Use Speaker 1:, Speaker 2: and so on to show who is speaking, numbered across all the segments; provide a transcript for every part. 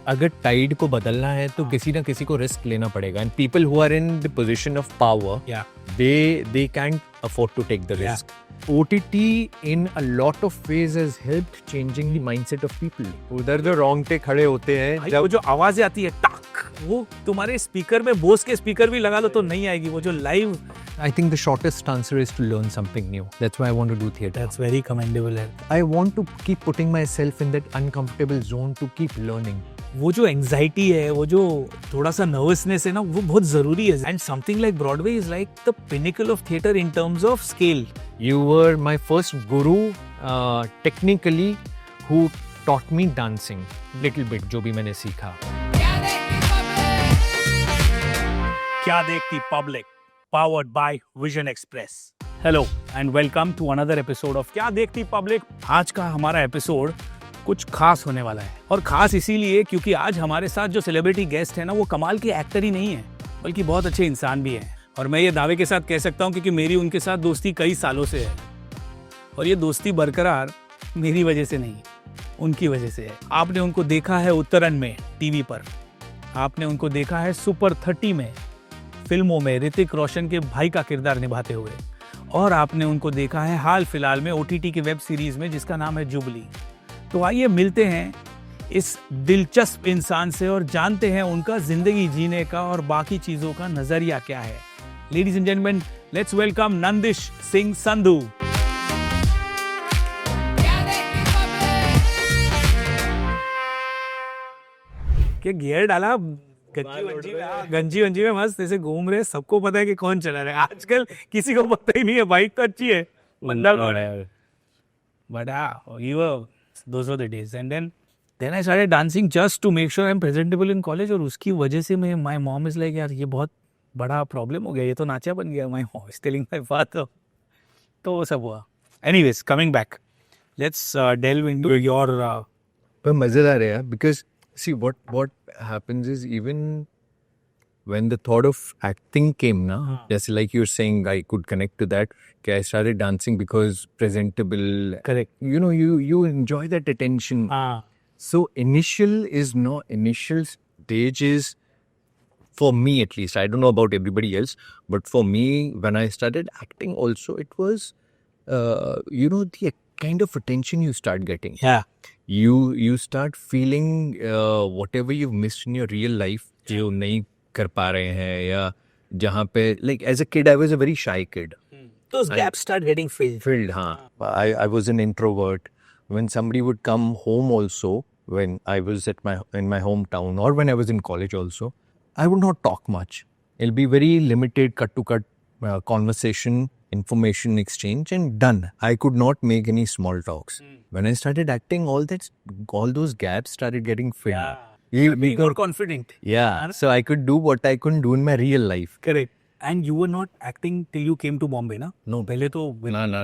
Speaker 1: अगर टाइड को बदलना है तो किसी ना किसी को रिस्क लेना पड़ेगा and people who are in the position of power they can't afford to take the risk. OTT in a lot of ways has helped changing the mindset of people. उधर जो रोंगटे खड़े होते हैं
Speaker 2: जब वो जो आवाजें आती है टक, वो तुम्हारे स्पीकर में बोस के स्पीकर भी लगा लो तो नहीं आएगी, वो जो live.
Speaker 1: I think the shortest answer is to learn something new. That's why I want to do theatre.
Speaker 2: That's very commendable है.
Speaker 1: I want to keep putting myself in that uncomfortable zone to keep learning.
Speaker 2: वो जो anxiety है, वो जो थोड़ा सा nervousness है ना, वो बहुत जरूरी है. And something like Broadway is like the pinnacle of theatre in terms of scale.
Speaker 1: You were my first guru, technically, who taught me dancing. Little bit, जो भी मैंने सीखा.
Speaker 2: क्या देखती public, powered by Vision Express. Hello and welcome to another episode of क्या देखती public. आज का हमारा एपिसोड कुछ खास होने वाला है, और खास इसीलिए क्योंकि आज हमारे साथ जो सेलिब्रिटी गेस्ट है ना, वो कमाल के एक्टर ही नहीं है, बल्कि बहुत अच्छे इंसान भी हैं. और मैं ये दावे के साथ कह सकता हूँ क्योंकि मेरी उनके साथ दोस्ती कई सालों से है, और ये दोस्ती बरकरार मेरी वजह से नहीं, उनकी वजह से है. आपने उनको देखा है उत्तरायण में टीवी पर, आपने उनको देखा है सुपर 30 में फिल्मों में ऋतिक रोशन के भाई का किरदार निभाते हुए, और आपने उनको देखा है हाल फिलहाल में OTT की वेब सीरीज में जिसका नाम है जुबली. तो आइए मिलते हैं इस दिलचस्प इंसान से और जानते हैं उनका जिंदगी जीने का और बाकी चीजों का नजरिया क्या है. Ladies and gentleman, let's welcome Nandish Singh Sandhu. क्या गियर डाला, गंजी वंजी में मस्त ऐसे घूम रहे, सबको पता है कि कौन चला रहा है. आजकल किसी को पता ही नहीं है. बाइक तो अच्छी है, but those were the days. And then I started dancing just to make sure I'm presentable in college. और उसकी वजह से my mom is like, यार ये बहुत बड़ा प्रॉब्लम हो गया, ये तो नाचा बन गया. My mom is telling my father. तो वो सब हुआ. Anyways, coming back, let's delve into your.
Speaker 1: पर मजेदार है यार, because see what happens is even when the thought of acting came na, just like you're saying, I could connect to that. I started dancing because presentable.
Speaker 2: Correct.
Speaker 1: You know, you enjoy that attention. So initial stage is, for me at least, I don't know about everybody else, but for me, when I started acting also, it was, the kind of attention you start getting.
Speaker 2: Yeah.
Speaker 1: You start feeling whatever you've missed in your real life, जो नहीं कर पा रहे हैं, या जहाँ पे, like as a kid, I was a very shy kid.
Speaker 2: Those gaps start getting filled.
Speaker 1: हाँ. I was an introvert. When somebody would come home also, when I was in my hometown, or when I was in college also, I would not talk much. It'll be very limited, cut to cut conversation, information exchange, and done. I could not make any small talks. When I started acting, all those gaps started getting filled.
Speaker 2: Yeah. Being more confident.
Speaker 1: Yeah. So I could do what I couldn't do in my real life.
Speaker 2: Correct. And you were not acting till you came to Bombay, na?
Speaker 1: No.
Speaker 2: पहले तो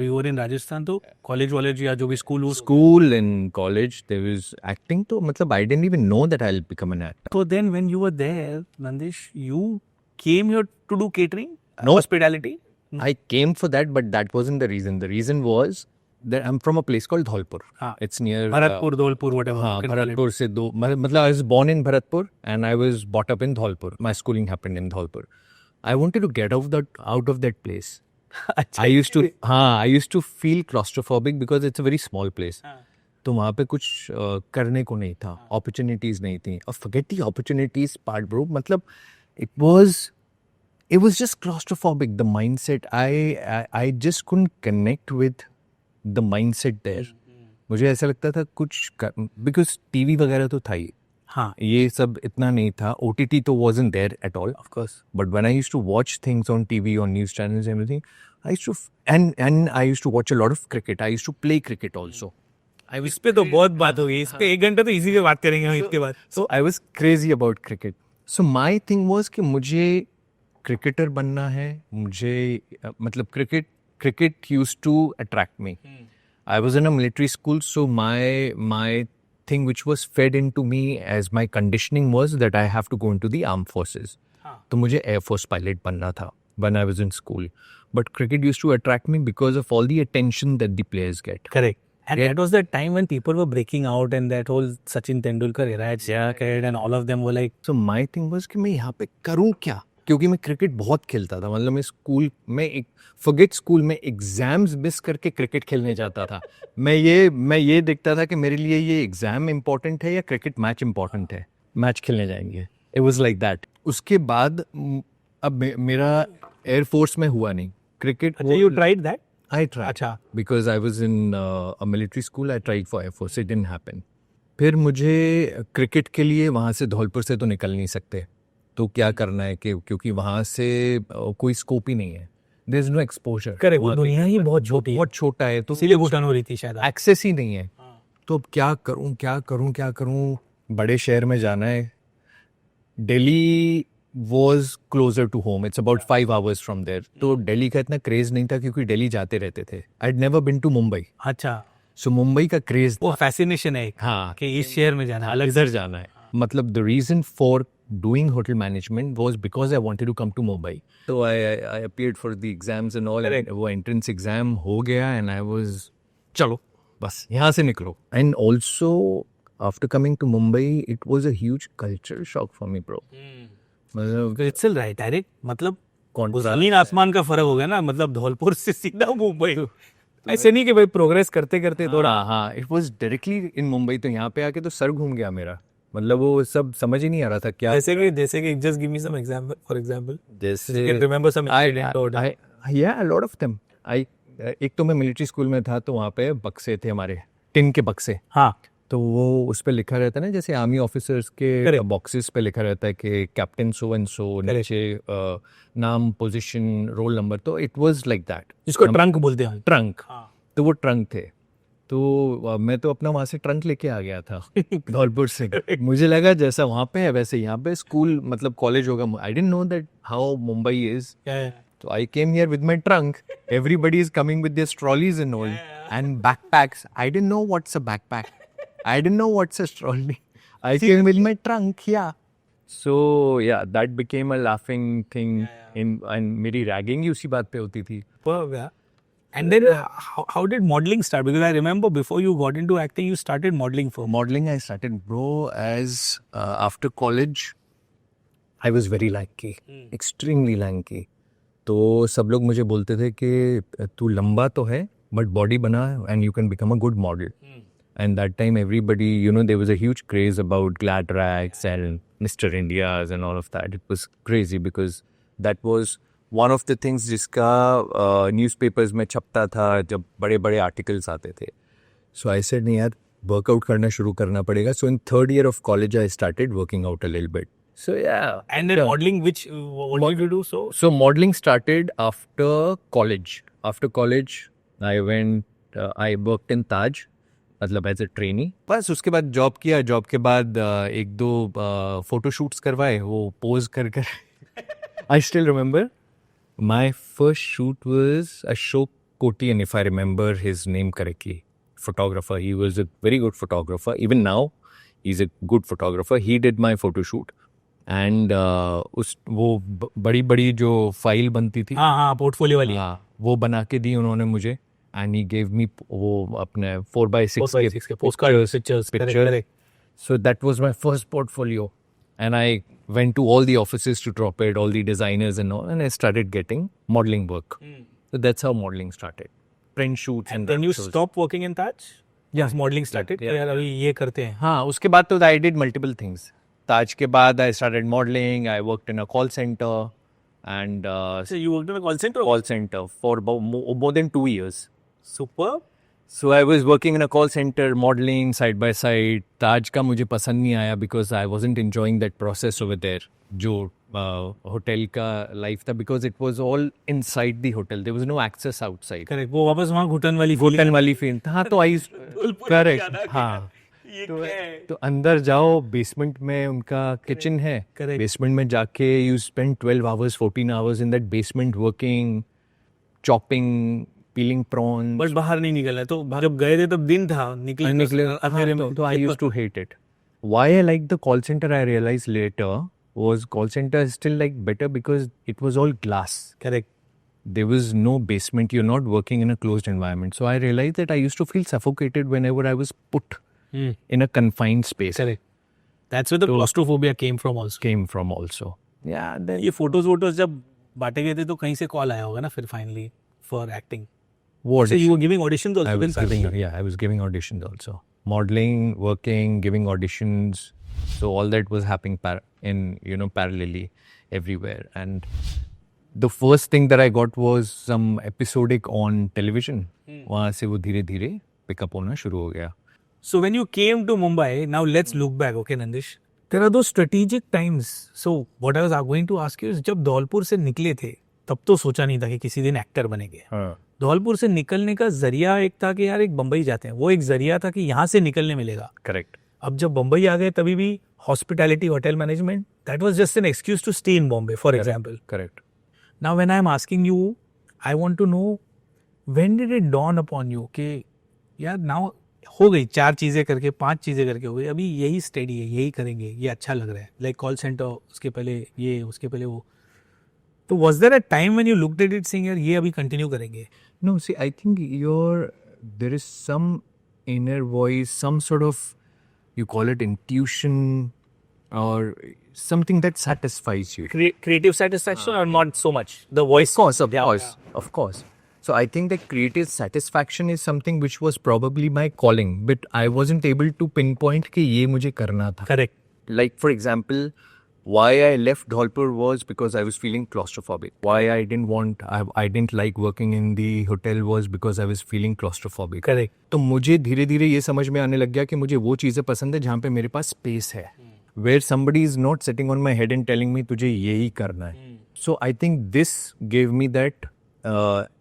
Speaker 2: you were in Rajasthan, तो college या जो भी
Speaker 1: school and college there was acting, तो मतलब I didn't even know that I'll become an actor.
Speaker 2: So then when you were there, Nandish, you came here to do catering?
Speaker 1: No.
Speaker 2: Hospitality?
Speaker 1: I came for that, but that wasn't the reason. The reason was that I'm from a place called Dholpur. It's near
Speaker 2: Bharatpur, Dholpur, whatever.
Speaker 1: Bharatpur se matlab I was born in Bharatpur and I was brought up in Dholpur. My schooling happened in Dholpur. I wanted to get out of that place. I used to feel claustrophobic because it's a very small place. तो वहाँ पे कुछ करने को नहीं था, opportunities नहीं थी. और forget the opportunities part, bro. मतलब it was just claustrophobic. The mindset, I just couldn't connect with the mindset there. मुझे ऐसा लगता था कुछ because TV वगैरह तो था ही.
Speaker 2: हाँ,
Speaker 1: ये सब इतना नहीं था. OTT तो wasn't there at all.
Speaker 2: Of course.
Speaker 1: But when I used to watch things on TV, on news channels and everything, I used to and I used to watch a lot of cricket. I used to play cricket also.
Speaker 2: इस पे तो बहुत बात हो गई. इस पे 1 घंटा तो इसी पे बात करेंगे हम इसके बाद.
Speaker 1: So I was crazy about cricket. So my thing was कि मुझे cricketer बनना है. मुझे मतलब cricket used to attract me. I was in a military school, so my thing which was fed into me as my conditioning was that I have to go into the armed forces. तो मुझे Air Force pilot बनना था when I was in school. But cricket used to attract me because of all the attention that the players get.
Speaker 2: Correct. And that was the time when people were breaking out and that whole Sachin Tendulkar era at Jacket and all of them were like,
Speaker 1: So my thing was कि मैं यहाँ पे करूँ क्या, क्योंकि मैं cricket बहुत खेलता था. मतलब मैं स्कूल में फॉरगेट स्कूल में एग्जाम्स मिस करके क्रिकेट खेलने जाता था. मैं ये देखता था कि मेरे लिए ये एग्जाम इम्पोर्टेंट है या क्रिकेट मैच इम्पोर्टेंट है. मैच खेलने जाएंगे. It was like that. उसके बाद अब मेरा एयरफोर्स में हुआ नहीं cricket.
Speaker 2: you tried that?
Speaker 1: I tried.
Speaker 2: अच्छा.
Speaker 1: Because I was in a military school, I tried for Air Force. It didn't happen. फिर मुझे क्रिकेट के लिए वहाँ से धौलपुर से तो निकल नहीं सकते. तो क्या करना है कि क्योंकि वहाँ से कोई स्कोप ही नहीं है. There is no exposure.
Speaker 2: Correct. वो दुनिया ही बहुत छोटी है.
Speaker 1: बहुत छोटा है तो
Speaker 2: इसीलिए घुटन हो रही थी शायद.
Speaker 1: एक्सेस ही नहीं है. तो अब क्या करूँ. बड़े शहर में जाना है. Delhi was closer to home. It's about 5 hours from there. तो दिल्ली का इतना क्रेज नहीं था क्योंकि दिल्ली जाते रहते थे. I'd never been to Mumbai.
Speaker 2: अच्छा.
Speaker 1: So मुंबई का क्रेज.
Speaker 2: वो फैसिनेशन है एक.
Speaker 1: हाँ.
Speaker 2: कि इस शहर में जाना है.
Speaker 1: अलग इधर जाना है. मतलब the reason for doing hotel management was because I wanted to come to Mumbai. So I appeared for the exams and all.
Speaker 2: Correct.
Speaker 1: And वो entrance exam हो गया and I was चलो बस यहाँ से निकलो. And also after coming to Mumbai, it was a huge cultural shock for me, bro. मतलब
Speaker 2: it's right direct. मतलब जमीन आसमान का फर्क हो गया ना. मतलब धौलपुर से सीधा मुंबई. ऐसे नहीं कि भाई प्रोग्रेस करते करते थोड़ा.
Speaker 1: हाँ, it was directly in Mumbai. तो यहाँ पे आके तो सर घूम गया मेरा. मतलब वो सब समझ ही नहीं आ रहा था क्या.
Speaker 2: जैसे कि just give me some example. For example
Speaker 1: जैसे
Speaker 2: you can remember some
Speaker 1: yeah, a lot of them. एक तो मैं मिलिट्री स्कूल में था तो वहाँ पे बक्से थे हमारे, टिन के बक्से.
Speaker 2: हाँ.
Speaker 1: तो वो उस पे लिखा रहता है ना जैसे आर्मी ऑफिसर्स के बॉक्सेस पे लिखा रहता है कि कैप्टन सो एंड सो, नीचे नाम, पोजीशन, रोल नंबर. तो इट वाज लाइक दैट.
Speaker 2: जिसको ट्रंक बोलते हैं.
Speaker 1: ट्रंक. तो वो ट्रंक थे. तो मैं तो अपना वहाँ से ट्रंक लेके आ गया था धौलपुर से. मुझे लगा जैसा वहाँ पे है वैसे यहाँ पे स्कूल मतलब कॉलेज होगा. I didn't know that how Mumbai is. So I came here with my trunk. Everybody is coming with their trolleys and all, and backpacks. I didn't know what's a backpack. I didn't know what's a trolley. I came with my trunk. Yeah. So yeah, that became a laughing thing. And मेरी ragging ही उसी बात पे होती थी.
Speaker 2: And then how did modeling start? Because I remember before you got into acting, you started modeling for.
Speaker 1: Modeling I started, bro, as after college. I was very lanky, extremely lanky. तो सब लोग मुझे बोलते थे कि तू लंबा तो है बट बॉडी बना and you can become a good model. And that time everybody you know there was a huge craze about Gladrags and mister Indias and all of that. It was crazy because that was one of the things जिसका newspapers में छपता था जब बड़े बड़े articles आते थे. सो I said नहीं यार वर्कआउट करना शुरू करना पड़ेगा. So in third year of college I started working out a little bit. So yeah.
Speaker 2: And then modeling, what did you do?
Speaker 1: So modeling started after college. After college, I worked in Taj, मतलब as a trainee. बस उसके बाद job किया. Job के बाद एक दो photo shoots करवाए. वो पोज कर I still remember my first shoot was Ashok Kotian, if I remember his name correctly. Photographer. He was a very good photographer. Even now, he's a good photographer. He did my photo shoot. And उस वो बड़ी बड़ी जो file बनती थी.
Speaker 2: हाँ portfolio वाली.
Speaker 1: हाँ वो बना के दी उन्होंने मुझे. एंड ही गेव मी वो अपने 4x6 के postcard picture. So that was my first portfolio and I went to all the offices to drop it, all the designers and all, and I started getting modelling work. So that's how modelling started. Print shoots. And
Speaker 2: then you stop working in Taj. Yes, modelling started. यार अभी ये करते हैं.
Speaker 1: हाँ उसके बाद तो I did multiple things. Taj के बाद I started modeling. I worked in a call center, and
Speaker 2: so you worked in a call center?
Speaker 1: Call center for about more than 2 years.
Speaker 2: Super.
Speaker 1: So I was working in a call center, modeling side by side. Taj का मुझे पसंद नहीं आया because I wasn't enjoying that process over there. जो hotel का life था, because it was all inside the hotel. There was no access outside.
Speaker 2: Correct. वो वापस वहाँ घुटन वाली
Speaker 1: फील था. हाँ तो I correct. हाँ तो अंदर जाओ. बेसमेंट में उनका किचन है. बेसमेंट में जाके you spend 12 hours 14 hours in that basement working, chopping, piling prawns.
Speaker 2: But बाहर नहीं निकला. तो जब गए थे तब दिन था, निकले अंधेरे में.
Speaker 1: तो I used to hate it. Why I like the call centre I realise later was call center is still like better because it was all glass.
Speaker 2: Correct.
Speaker 1: there was no basement. You're not working in a closed environment. So I realized that I used to feel suffocated whenever I was put in a confined space.
Speaker 2: Correct. That's where the claustrophobia came from also.
Speaker 1: Came from also. Yeah. Then
Speaker 2: ये photos जब बांटे गए थे तो कहीं से call आया होगा ना फिर finally for acting.
Speaker 1: what
Speaker 2: So you were giving auditions also.
Speaker 1: I was
Speaker 2: then
Speaker 1: giving, yeah, I was giving auditions also. Modeling, working, giving auditions. So all that was happening parallelly everywhere. And the first thing that I got was some episodic on television. वहाँ से वो धीरे धीरे pick up होना शुरू हो गया.
Speaker 2: So when you came to Mumbai, now let's look back, okay, Nandish? There are those strategic times. So what I was going to ask you is, जब धौलपुर से निकले थे, तब तो सोचा नहीं था कि किसी दिन एक्टर बनेंगे. धौलपुर से निकलने का जरिया एक था कि यार एक बम्बई जाते हैं. वो एक जरिया था कि यहाँ से निकलने मिलेगा.
Speaker 1: Correct.
Speaker 2: अब जब बम्बई आ गए तभी भी hospitality hotel management, that was just an excuse to stay in Bombay for example.
Speaker 1: Correct.
Speaker 2: Now when I am asking you, I want to know, when did it dawn upon you कि यार now हो गई 4 चीज़ें करके 5 चीज़ें करके हो गई, अभी यही स्टडी है, यही करेंगे, ये अच्छा लग रहा है, लाइक कॉल सेंटर, उसके पहले ये, उसके पहले वो. तो was there a time when you looked at it saying यार ये अभी कंटिन्यू करेंगे?
Speaker 1: No, see, I think there is some inner voice, some sort of, you call it intuition or something that satisfies you.
Speaker 2: Creative satisfaction or not so much? The voice?
Speaker 1: Of course. So I think that creative satisfaction is something which was probably my calling, but I wasn't able to pinpoint कि ये मुझे करना था.
Speaker 2: Correct.
Speaker 1: Like for example, why I left Dholpur was because I was feeling claustrophobic. Why I didn't like working in the hotel was because I was feeling claustrophobic.
Speaker 2: Correct.
Speaker 1: तो मुझे धीरे धीरे ये समझ में आने लग गया कि मुझे वो चीज़ें पसंद है जहाँ पे मेरे पास स्पेस है. Where somebody is not sitting on my head and telling me तुझे यही करना है. So I think this gave me that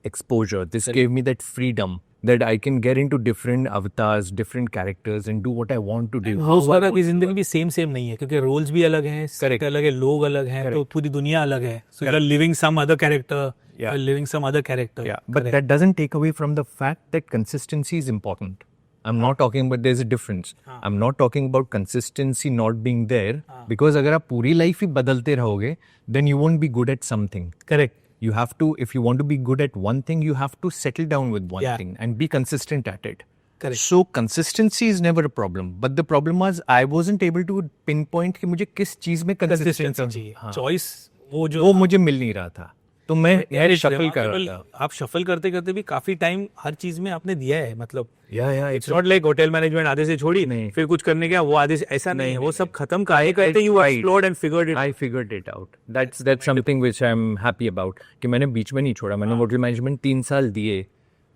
Speaker 1: exposure. This gave me that freedom that I can get into different avatars, different characters and do what I want to do.
Speaker 2: रोजमर्रा की जिंदगी भी same नहीं है क्योंकि रोल्स भी अलग हैं, करेक्ट अलग है, लोग अलग हैं, तो पूरी दुनिया अलग है. So you are living some other character, you are living some other character.
Speaker 1: Yeah, but that doesn't take away from the fact that consistency is important. I'm not talking about there's a difference. I'm not talking about consistency not being there because अगर आप पूरी life ही बदलते रहोगे, then you won't be good at something.
Speaker 2: Correct.
Speaker 1: You have to, if you want to be good at one thing, you have to settle down with one thing and be consistent at it.
Speaker 2: Correct.
Speaker 1: So consistency is never a problem. But the problem was I wasn't able to pinpoint कि मुझे किस चीज में consistency
Speaker 2: चाहिए. Choice वो
Speaker 1: मुझे मिल नहीं रहा था. तो मैं शफल कर रहा था.
Speaker 2: आप शफल करते करते भी काफी टाइम हर चीज में आपने दिया है. मतलब
Speaker 1: it's
Speaker 2: not like hotel management आधे से छोड़ी नहीं फिर कुछ करने का वो आधे से ऐसा नहीं, वो सब खत्म करते you explored and figured it.
Speaker 1: I figured it out. That's something which I am happy about कि मैंने बीच में नहीं छोड़ा. मैंने होटल मैनेजमेंट 3 साल दिए,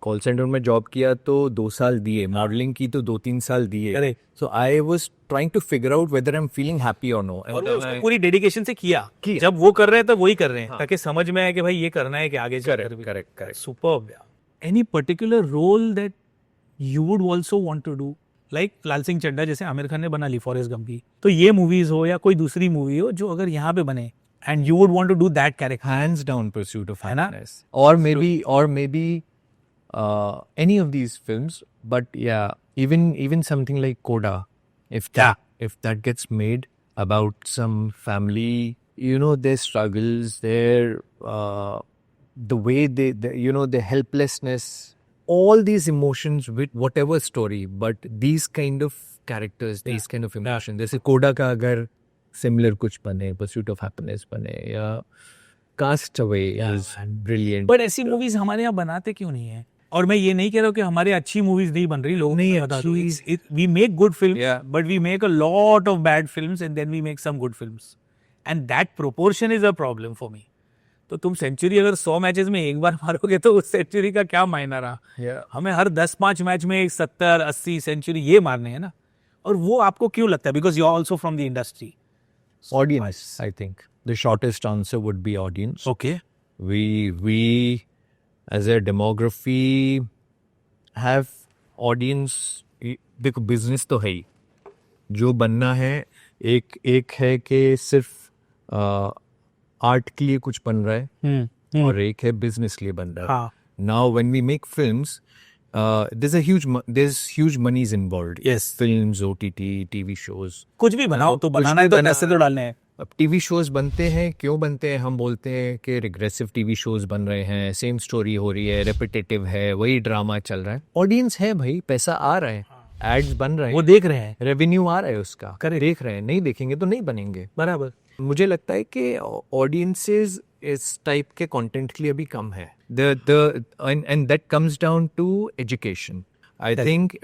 Speaker 1: कॉल सेंटर में जॉब किया तो 2 साल दिए, मॉडलिंग की तो 2-3 साल दिए. So I was trying to figure out whether I am feeling happy और नो.
Speaker 2: पूरी डेडिकेशन से किया. जब वो कर रहे हैं तो वही कर रहे हैं ताकि समझ में आए कि भाई ये करना है कि आगे.
Speaker 1: Correct.
Speaker 2: Superb. Any particular role that you would also want to do, like Laal Singh Chaddha जैसे आमिर खान ने बना ली फॉरेस्ट गम की, तो ये मूवीज हो या कोई दूसरी मूवी हो जो अगर यहाँ पे बने and you would want to do that character.
Speaker 1: Hands down pursuit of happiness or maybe any of these films, but yeah, even something like Coda, if that gets made about some family, their struggles, their the way they their helplessness, all these emotions with whatever story, but these kind of characters, these kind of emotions. जैसे कोडा का अगर similar कुछ बने, Pursuit of Happiness बने, या Castaway is brilliant.
Speaker 2: But ऐसी movies हमारे यहाँ बनाते क्यों नहीं है? और मैं ये नहीं कह रहा हूँ कि हमारे अच्छी मूवीज नहीं बन रही, लोग नहीं बता. We make good films, but we make a lot of bad films and then we make some good films, and that proportion is a problem for me. तो तुम सेंचुरी अगर 100 मैचेस में एक बार मारोगे तो उस सेंचुरी का क्या मायना रहा. हमें हर 10-5 मैच में 70-80 सेंचुरी ये मारने हैं ना. और वो आपको क्यों लगता है? Because you are also from the industry.
Speaker 1: Audience, I think the shortest answer would be audience.
Speaker 2: Okay.
Speaker 1: We as a demography have audience. देखो business तो है ही, जो बनना है एक है कि सिर्फ आर्ट के लिए कुछ बन रहा है और एक है बिजनेस के लिए बन रहा है. Now when we make films, there's huge monies involved.
Speaker 2: Yes.
Speaker 1: Films, OTT, TV shows.
Speaker 2: कुछ भी बनाओ तो बनाना है तो पैसे तो डालने हैं.
Speaker 1: अब टीवी शोज बनते हैं, क्यों बनते हैं? हम बोलते हैं कि रिग्रेसिव टीवी शोज बन रहे हैं, सेम स्टोरी हो रही है, रेपिटेटिव है, वही ड्रामा चल रहा है। ऑडियंस है भाई, पैसा आ रहा है, एड्स बन रहे हैं,
Speaker 2: वो देख रहे हैं,
Speaker 1: रेवेन्यू आ रहा है उसका,
Speaker 2: Correct.
Speaker 1: देख रहे हैं। नहीं देखेंगे तो नहीं बनेंगे।
Speaker 2: बराबर।
Speaker 1: मुझे लगता है कि ऑडियंसेस इस टाइप के कंटेंट के लिए अभी कम है। And that comes down to education. I think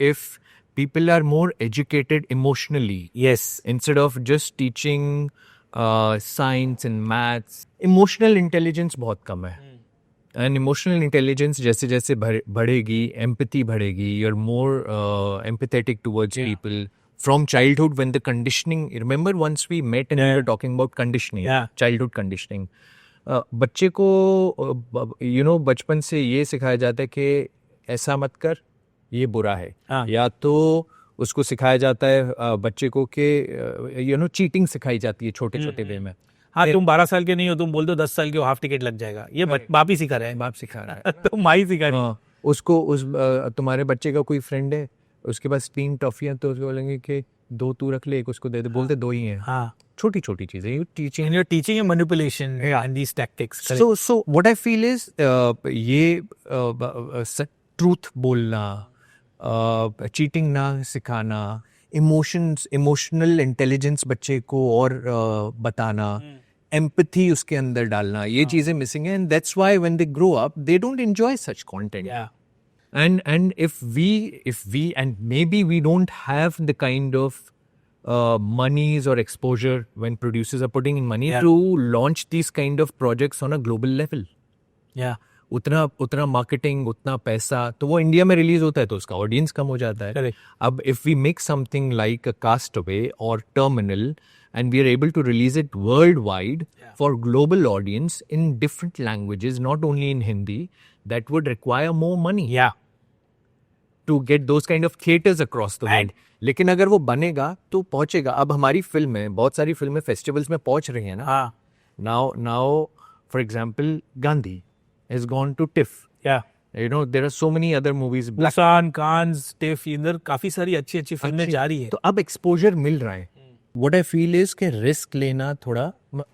Speaker 1: if people are more educated emotionally,
Speaker 2: Yes.
Speaker 1: instead of just teaching science and maths, emotional intelligence बहुत कम है। एंड इमोशनल इंटेलिजेंस जैसे जैसे बढ़ेगी, एम्पैथी बढ़ेगी, you are more empathetic towards people from childhood when the conditioning, remember once we met and we were talking about conditioning, childhood conditioning. बच्चे को बचपन से ये सिखाया जाता है कि ऐसा मत कर, ये बुरा है। या तो उसको सिखाया जाता है बच्चे को कि चीटिंग सिखाई जाती है छोटे छोटे वे में।
Speaker 2: हाँ, तुम 12 साल के नहीं हो, तुम बोल दो 10 साल के हो, हाफ टिकट लग जाएगा। ये बाप ही सिखा रहे हैं,
Speaker 1: बाप सिखा रहा है।
Speaker 2: तो माँ ही सिखा रही है।
Speaker 1: हाँ, तुम्हारे बच्चे का कोई फ्रेंड है, उसके पास 3 टॉफियां, तो उसको बोलेंगे कि 2 तू रख ले, एक उसको दे दे। बोलते 2 ही हैं।
Speaker 2: हाँ,
Speaker 1: छोटी छोटी चीजें, you teaching,
Speaker 2: and you're teaching a manipulation and these tactics.
Speaker 1: so what I feel is ये ट्रूथ बोलना, चीटिंग ना सिखाना, इमोशनल इंटेलिजेंस बच्चे को और बताना, एम्पैथी उसके अंदर डालना, ये चीजें मिसिंग है। And that's why when they grow up they don't enjoy such content.
Speaker 2: Yeah.
Speaker 1: And if we and maybe we don't have the kind of monies or exposure when producers are putting in money to launch these kind of projects on a global level.
Speaker 2: Yeah.
Speaker 1: उतना marketing, उतना पैसा, तो वो India में release होता है तो उसका ऑडियंस कम हो जाता है।
Speaker 2: Correct.
Speaker 1: अब if we make something like a castaway और terminal and we are able to release it worldwide for global audience in different languages, not only in Hindi, that would require more money.
Speaker 2: Yeah.
Speaker 1: To get those kind of theaters across the world. लेकिन अगर वो बनेगा तो पहुंचेगा। अब हमारी फिल्में, बहुत सारी फिल्में फेस्टिवल्स में पहुंच रही हैं ना।
Speaker 2: हाँ.
Speaker 1: Now, for example, Gandhi has gone to TIFF.
Speaker 2: Yeah.
Speaker 1: There are so many other movies.
Speaker 2: Busan, Cannes, TIFF, इधर काफी सारी अच्छी अच्छी फिल्में जा रही है।
Speaker 1: तो अब एक्सपोजर मिल रहा है। What I feel is कि रिस्क लेना थोड़ा,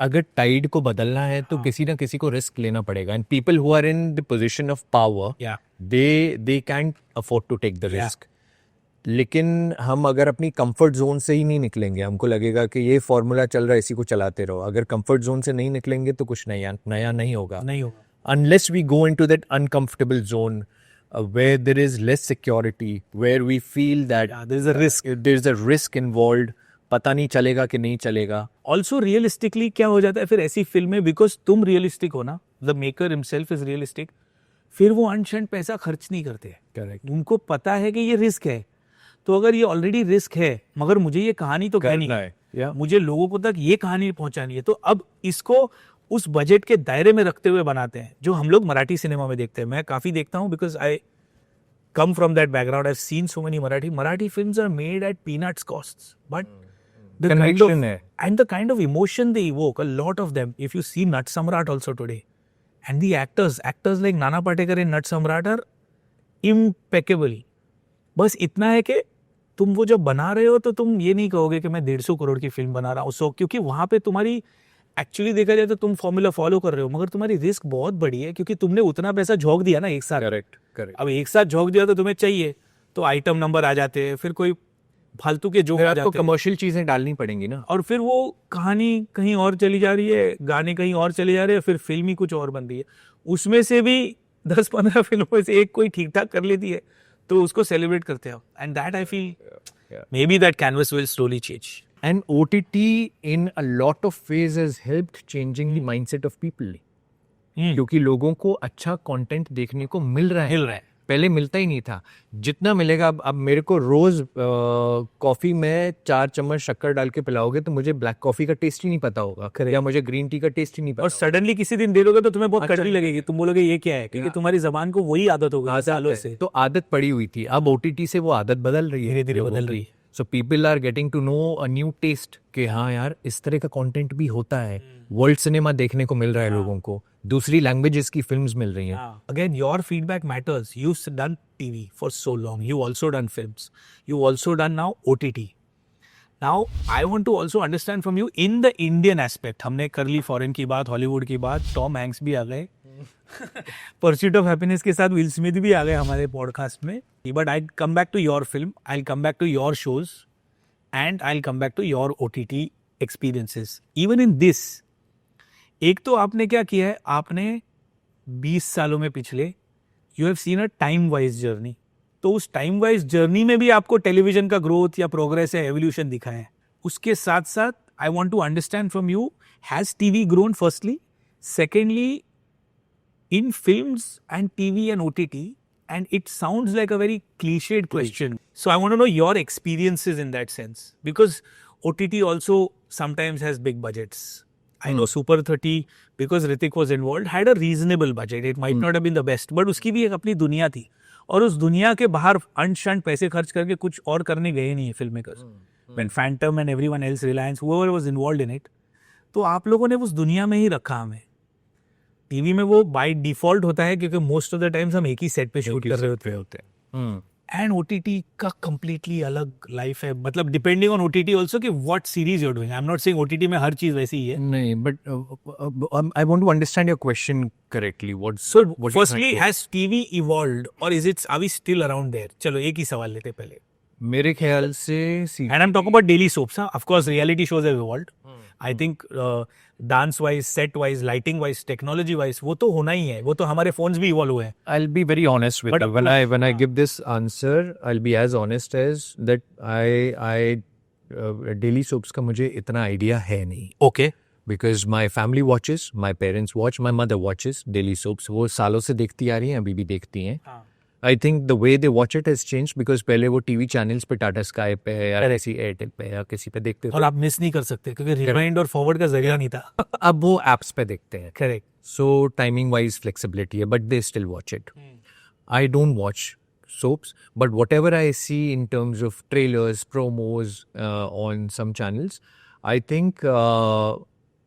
Speaker 1: अगर टाइड को बदलना है तो किसी ना किसी को रिस्क लेना पड़ेगा। And people who are in the position of power, they can't afford to take the risk. लेकिन हम अगर अपनी कंफर्ट जोन से ही नहीं निकलेंगे, हमको लगेगा कि ये फॉर्मूला चल रहा है, इसी को चलाते रहो। अगर कंफर्ट जोन से नहीं निकलेंगे तो कुछ नया नहीं होगा। Unless we go into that uncomfortable zone where there is less security, where we feel that there's a risk involved, पता नहीं चलेगा कि नहीं चलेगा।
Speaker 2: ऑल्सो रियलिस्टिकली क्या हो जाता है फिर ऐसी फिल्में, बिकॉज तुम रियलिस्टिक हो ना, the maker himself is realistic, फिर वो अनशंट पैसा खर्च नहीं करते।
Speaker 1: करेक्ट।
Speaker 2: उनको पता है कि ये रिस्क है, तो अगर ये ऑलरेडी रिस्क है, मगर मुझे ये कहानी तो कहनी है, मुझे लोगों को तक ये कहानी पहुंचानी है, तो अब इसको उस बजट के दायरे में रखते हुए बनाते हैं, जो हम लोग मराठी सिनेमा में देखते हैं। मैं काफी देखता हूँ, because I come from that background. I've seen so many Marathi films are made at peanuts costs, but the kind of emotion they evoke, a lot of them. If you see Nat Samrat also today, and the actors like Nana Patekar in Nat Samrat are impeccable. बस इतना है कि तुम वो जब बना रहे हो तो तुम ये नहीं कहोगे कि मैं 150 करोड़ की फिल्म बना रहा हूँ, सो क्योंकि वहां पे तुम्हारी एक्चुअली देखा जाए तो तुम फॉर्मूला फॉलो कर रहे हो, मगर तुम्हारी रिस्क बहुत बड़ी है, क्योंकि तुमने उतना पैसा झोंक दिया ना एक साथ।
Speaker 1: करेक्ट।
Speaker 2: अब एक साथ झोंक दिया तो तुम्हें चाहिए, तो आइटम नंबर आ जाते हैं, फिर कोई फालतू के जोक आ जाते हैं,
Speaker 1: कमर्शियल चीजें डालनी पड़ेंगी ना,
Speaker 2: और फिर वो कहानी कहीं और चली जा रही है, गाने कहीं और चले जा रहे हैं, फिर फिल्म ही कुछ और बन रही है। उसमें से भी 10-15 फिल्मों से एक कोई ठीक ठाक कर लेती है तो उसको सेलिब्रेट करते हैं। And that I feel may be that canvas will slowly change.
Speaker 1: And OTT in a lot of ways has helped changing the mindset of people. क्योंकि लोगों को अच्छा कंटेंट देखने को मिल रहा है। पहले मिलता ही नहीं था, जितना मिलेगा। अब मेरे को रोज कॉफी में 4 चम्मच शक्कर डाल के पिलाओगे तो मुझे ब्लैक कॉफी का टेस्ट ही नहीं पता होगा, या मुझे ग्रीन टी का टेस्ट ही नहीं पता।
Speaker 2: और सडनली किसी दिन दे दोगे तो तुम्हें बहुत कड़वी लगेगी, तुम बोलोगे ये क्या है, क्योंकि तुम्हारी जबान को वही आदत होगी सालों से।
Speaker 1: तो आदत पड़ी हुई थी, अब OTT से वो आदत बदल रही है,
Speaker 2: धीरे धीरे बदल रही है।
Speaker 1: So people are getting to know a new taste कि हाँ यार इस तरह का कंटेंट भी होता है। वर्ल्ड सिनेमा देखने को मिल रहा है लोगों को, दूसरी लैंग्वेजेस की फिल्म्स मिल रही हैं।
Speaker 2: Again your feedback matters. You done TV for so long, you also done films, you also done now OTT। Now I want to also understand from you in the Indian aspect. हमने कर ली foreign की बात, Hollywood की बात, Tom Hanks भी आ गए, pursuit of happiness के साथ विल स्मिथ भी आ गए हमारे पॉडकास्ट में. But I come back to your film, I come back to your shows, and I come back to your OTT experiences. Even in this, एक तो आपने क्या किया है, आपने 20 सालों में पिछले you have seen a time wise journey. तो उस टाइम वाइज जर्नी में भी आपको टेलीविजन का ग्रोथ या प्रोग्रेस या एवोल्यूशन दिखा है. उसके साथ साथ I want to understand from you, has TV grown firstly, secondly in films and TV and OTT, and it sounds like a very cliched question. So I want to know your experiences in that sense, because OTT also sometimes has big budgets. I know Super 30, because Hrithik was involved, had a reasonable budget. It might not have been the best, but उसकी भी एक अपनी दुनिया थी. और उस दुनिया के बाहर अंश पैसे खर्च करके कुछ और करने गए नहीं है film makers. When Phantom and everyone else, Reliance, whoever was involved in it, तो आप लोगों ने उस दुनिया में ही रखा हमें. टीवी में वो बाय डिफॉल्ट होता है क्योंकि मोस्ट ऑफ द टाइम्स हम एक ही सेट पे शूट कर रहे होते हैं. एंड OTT का कंप्लीटली अलग लाइफ है, मतलब डिपेंडिंग ऑन OTT ऑल्सो कि what series you are doing. I am not saying OTT में हर चीज वैसी ही है.
Speaker 1: नहीं, but I want to understand your question correctly.
Speaker 2: So firstly, has TV evolved or is it, are we still around there? चलो एक ही सवाल लेते हैं पहले.
Speaker 1: मेरे ख्याल से
Speaker 2: And I'm talking about daily soaps. Of course, reality shows have evolved. I think dance wise, set wise, lighting wise, technology wise वो तो होना ही है. वो तो हमारे फोन्स भी इवॉल्व हुए हैं.
Speaker 1: I'll be very honest with you. When I give this answer, I'll be as honest as that. Daily soaps का मुझे इतना आइडिया है नहीं.
Speaker 2: Okay.
Speaker 1: Because my family watches, my parents watch, my mother watches daily soaps. वो सालों से देखती आ रही हैं, अभी भी देखती हैं. I think the way they watch it has changed because पहले वो टीवी चैनल्स पे टाटा स्काई पे या किसी एयरटेल पे या किसी पे देखते थे.
Speaker 2: और आप मिस नहीं कर सकते क्योंकि रिवाइंड और फॉरवर्ड का जरिया नहीं था.
Speaker 1: अब वो एप्स पे देखते हैं.
Speaker 2: Correct.
Speaker 1: So timing wise flexibility है, but they still watch it. I don't watch soaps, but whatever I see in terms of trailers, promos on some channels, I think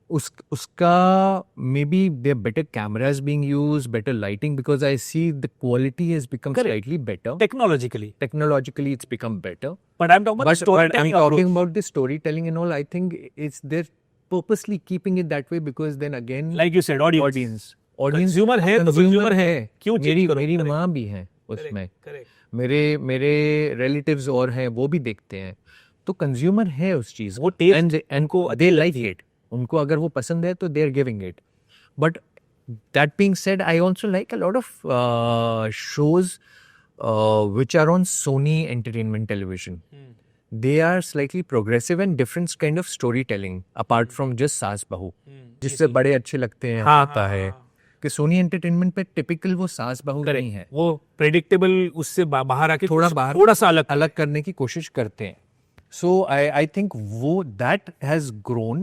Speaker 1: उसका maybe there are better cameras being used, better lighting, because I see the quality has become slightly better. Technologically it's become better.
Speaker 2: But I'm talking about storytelling.
Speaker 1: I'm talking about the storytelling and all. I think it's they're purposely keeping it that way because then again,
Speaker 2: like you said, audience
Speaker 1: consumer है,
Speaker 2: consumer है.
Speaker 1: क्यों मेरी माँ भी है उसमें. मेरे relatives और हैं, वो भी देखते हैं. तो consumer है उस चीज.
Speaker 2: वो taste
Speaker 1: and they like it. उनको अगर वो पसंद है तो they are giving it. But that being said, I also like a lot of shows which are on Sony Entertainment Television. They are slightly progressive and different kind of storytelling apart from just सास बहू, जिससे बड़े अच्छे लगते हैं. आता है कि सोनी एंटरटेनमेंट पे टिपिकल वो सास बहू नहीं है.
Speaker 2: वो प्रेडिक्टेबल उससे बाहर आके थोड़ा सा अलग
Speaker 1: करने की कोशिश करते हैं. So I think that has grown.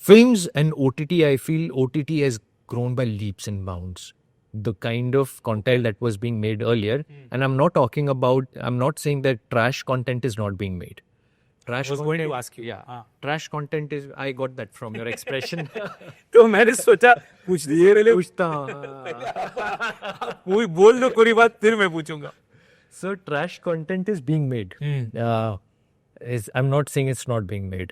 Speaker 1: Films and OTT, I feel OTT has grown by leaps and bounds. The kind of content that was being made earlier, and I'm not saying that trash content is not being made.
Speaker 2: I was going to ask you.
Speaker 1: Yeah. Trash content is, I got that from your expression.
Speaker 2: तो मैंने सोचा पूछ दिए पहले.
Speaker 1: पूछता
Speaker 2: बोल दो पूरी बात, फिर मैं पूछूंगा.
Speaker 1: So trash content is being made. I'm not saying it's not being made.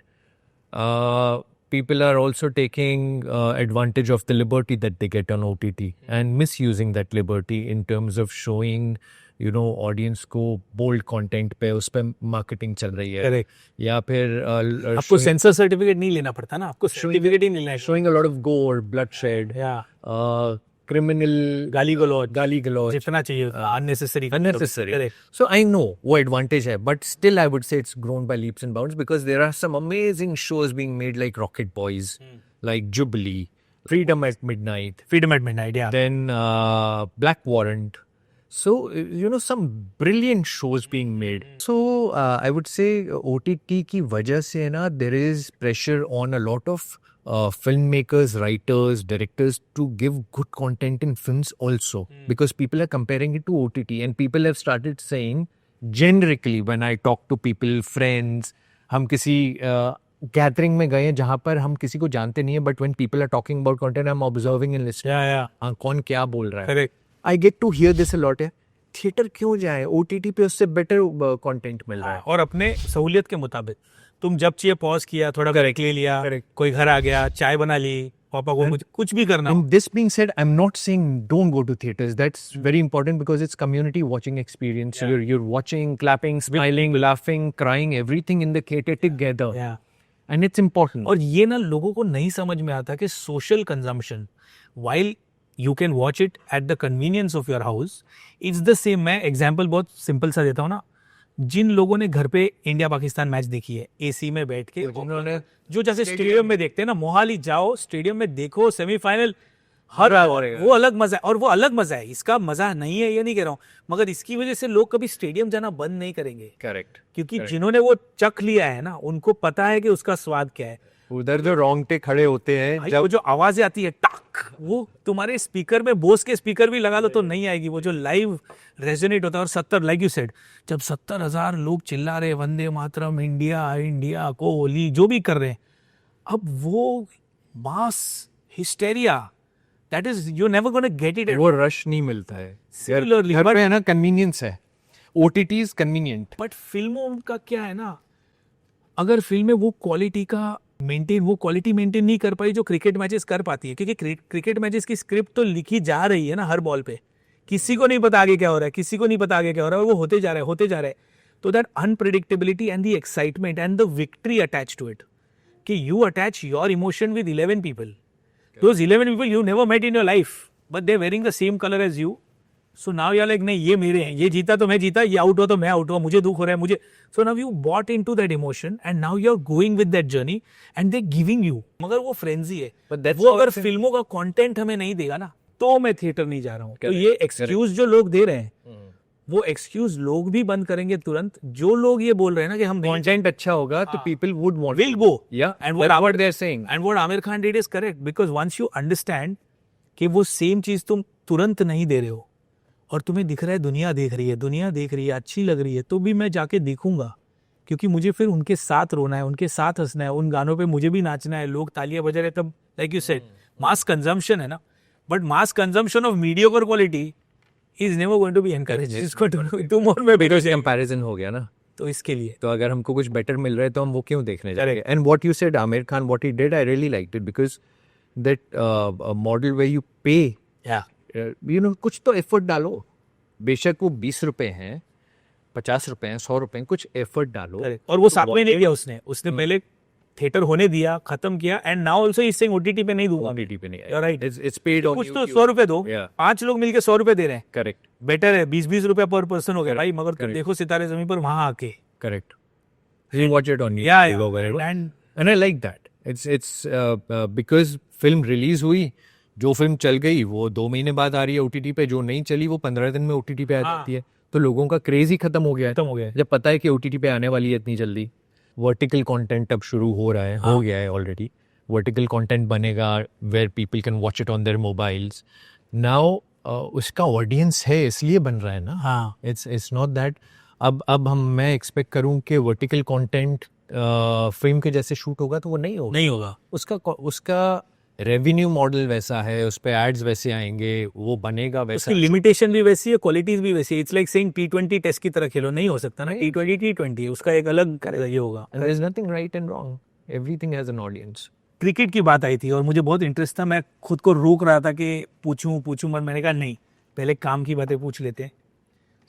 Speaker 1: People are also taking advantage of the liberty that they get on OTT and misusing that liberty in terms of showing, audience को bold content पे उस पे marketing चल रही है.
Speaker 2: Correct.
Speaker 1: या फिर
Speaker 2: आपको सेंसर सर्टिफिकेट नहीं लेना पड़ता ना, आपको सर्टिफिकेट ही नहीं लेना.
Speaker 1: Showing a lot of gore, bloodshed, criminal, गाली गलौज
Speaker 2: जितना चाहिए unnecessary.
Speaker 1: So I know वो advantage है, but still I would say it's grown by leaps and bounds because there are some amazing shows being made like Rocket Boys, like Jubilee, Freedom at Midnight,
Speaker 2: yeah.
Speaker 1: Then Black Warrant. So some brilliant shows being made. So I would say OTT की वजह से ना there is pressure on a lot of filmmakers, writers, directors to give good content in films also because people are comparing it to OTT and people have started saying generically when I talk to people, friends, हम किसी gathering में गए जहाँ पर हम किसी को जानते नहीं है, but when people are talking about content I'm observing and listening. हाँ, कौन क्या बोल रहा है.
Speaker 2: Correct.
Speaker 1: I get to hear this a lot है. थिएटर क्यों जाए, OTT पे उससे बेटर कंटेंट मिल रहा है
Speaker 2: और अपने सहूलियत के मुताबिक. तुम जब चाहिए पॉज किया, थोड़ा ब्रेक ले लिया, कोई घर आ गया, चाय बना ली, पापा को कुछ भी करना।
Speaker 1: And this being said, I'm not saying don't go to theaters. That's very important because it's community watching experience.
Speaker 2: Yeah.
Speaker 1: You're watching, clapping, smiling, laughing, crying, everything in the theater together.
Speaker 2: Yeah.
Speaker 1: And it's important.
Speaker 2: और ये ना लोगों को नहीं समझ में आता कि social consumption, while you can watch it at the convenience of your house, it's the same. मैं एग्जाम्पल बहुत सिंपल सा देता हूँ ना, जिन लोगों ने घर पे इंडिया पाकिस्तान मैच देखी है एसी में बैठ के,
Speaker 1: जिन्होंने
Speaker 2: जो जैसे स्टेडियम में देखते हैं ना, मोहाली जाओ स्टेडियम में देखो सेमीफाइनल, हर वो अलग मजा है। और वो अलग मजा है, इसका मजा नहीं है ये नहीं कह रहा हूँ, मगर इसकी वजह से लोग कभी स्टेडियम जाना बंद नहीं करेंगे।
Speaker 1: करेक्ट,
Speaker 2: क्योंकि जिन्होंने वो चख लिया है ना, उनको पता है कि उसका स्वाद क्या है।
Speaker 1: उधर जो रोंगटे खड़े होते हैं
Speaker 2: जब वो जो आवाजें आती है टक, वो तुम्हारे स्पीकर में बोस के स्पीकर भी लगा दो तो नहीं आएगी, वो जो लाइव रेजोनेट होता है। और 70 लाइक यू सेड, जब 70,000 लोग चिल्ला रहे वंदे मातरम, इंडिया इंडिया, कोहली जो भी कर रहे हैं, अब वो mass hysteria, that is you never gonna get it.
Speaker 1: वो रश नहीं मिलता है।
Speaker 2: Similarly,
Speaker 1: घर
Speaker 2: but-
Speaker 1: पे है ना, कन्वीनियंस है, OTT इज कन्वीनियंट।
Speaker 2: बट फिल्मों का क्या है ना, अगर फिल्में वो क्वालिटी का वो क्वालिटी मेंटेन नहीं कर पाई जो क्रिकेट मैचेस कर पाती है, क्योंकि क्रिकेट मैचेस की स्क्रिप्ट तो लिखी जा रही है ना हर बॉल पे, किसी को नहीं पता आगे क्या हो रहा है, किसी को नहीं पता आगे क्या हो रहा है, और वो होते जा रहा है। तो that unpredictability and the excitement and the victory attach to it, कि you attach your emotion with 11 people, those 11 people you never met in your life, but they wearing the same colour as you. So now you are like, नहीं ये मेरे हैं, ये जीता तो मैं जीता, ये आउट हुआ तो मैं आउट हुआ, मुझे दुख हो रहा है मुझे। So now you bought into that emotion and now you are going with that journey and they giving you. मगर वो फ्रेंजी है, वो अगर फिल्मों का कंटेंट हमें नहीं देगा ना, तो मैं थिएटर नहीं जा रहा हूँ। तो ये एक्सक्यूज जो लोग दे रहे हैं, वो एक्सक्यूज लोग भी बंद करेंगे तुरंत। जो लोग ये बोल रहे हैं ना कि हम
Speaker 1: कंटेंट अच्छा होगा तो people would want
Speaker 2: will go,
Speaker 1: and what they're saying,
Speaker 2: and what Amir Khan did is correct, because once you understand कि वो सेम चीज तुम तुरंत नहीं दे रहे हो और तुम्हें दिख रहा है दुनिया देख रही है, अच्छी लग रही है, तो भी मैं जाके देखूंगा, क्योंकि मुझे फिर उनके साथ रोना है, उनके साथ हंसना है, उन गानों पे मुझे भी नाचना है, लोग तालियां बजा रहे, तब like you said mass consumption है ना। But mass consumption of mediocre quality is never going to be encourage. इसको तुम और मैं बेटो से
Speaker 1: कंपैरिजन हो गया ना,
Speaker 2: तो इसके लिए
Speaker 1: तो अगर हमको कुछ बेटर मिल रहा है तो हम वो क्यों देखने जाएंगे। And what you said, Aamir Khan, what he did, I really liked it, because that model where you pay, you know, कुछ तो एफर्ट डालो, बेशक वो 20 रुपए हैं, 50 रुपए हैं, 100 रुपए हैं, कुछ एफर्ट डालो।
Speaker 2: और वो साथ में नहीं दिया उसने पहले थिएटर होने दिया, खत्म किया, and now also is saying OTT पे नहीं दूंगा,
Speaker 1: OTT पे नहीं,
Speaker 2: राइट,
Speaker 1: इट्स पेड ऑन
Speaker 2: कुछ तो 100 रुपए दो, 5 लोग मिलके 100 रुपए दे रहे हैं,
Speaker 1: करेक्ट,
Speaker 2: बेटर है 20-20 रुपए पर पर्सन हो गया भाई। मगर तुम देखो सितारे जमीन पर वहां आके,
Speaker 1: correct, you watch it on YouTube,
Speaker 2: yeah,
Speaker 1: and I like that. It's because film release हुई, जो फिल्म चल गई वो 2 महीने बाद आ रही है OTT पे, जो नहीं चली वो 15 दिन में OTT पे आ जाती है, तो लोगों का क्रेज ही खत्म हो गया है। जब पता है कि OTT पे आने वाली है इतनी जल्दी, वर्टिकल कंटेंट अब शुरू हो रहा है, हो गया है ऑलरेडी, वर्टिकल कंटेंट बनेगा where people can watch it on their mobiles now. उसका ऑडियंस है इसलिए बन रहा है ना, इट्स नॉट दैट अब मैं एक्सपेक्ट करूं कि वर्टिकल कंटेंट फिल्म के जैसे शूट होगा तो वो नहीं होगा। उसका रेवेन्यू मॉडल वैसा है, उस पे एड्स वैसे आएंगे, वो बनेगा वैसा,
Speaker 2: उसकी लिमिटेशन भी वैसी है, क्वालिटीज भी वैसी है। It's like saying T20 test की तरह खेलो, नहीं हो सकता ना, T20 T20 उसका एक अलग ये होगा।
Speaker 1: There is nothing right and wrong, everything has an audience.
Speaker 2: Cricket की बात आई थी और मुझे बहुत इंटरेस्ट था, मैं खुद को रोक रहा था कि पूछूं मत, मैंने कहा नहीं, पहले काम की बातें पूछ लेते हैं।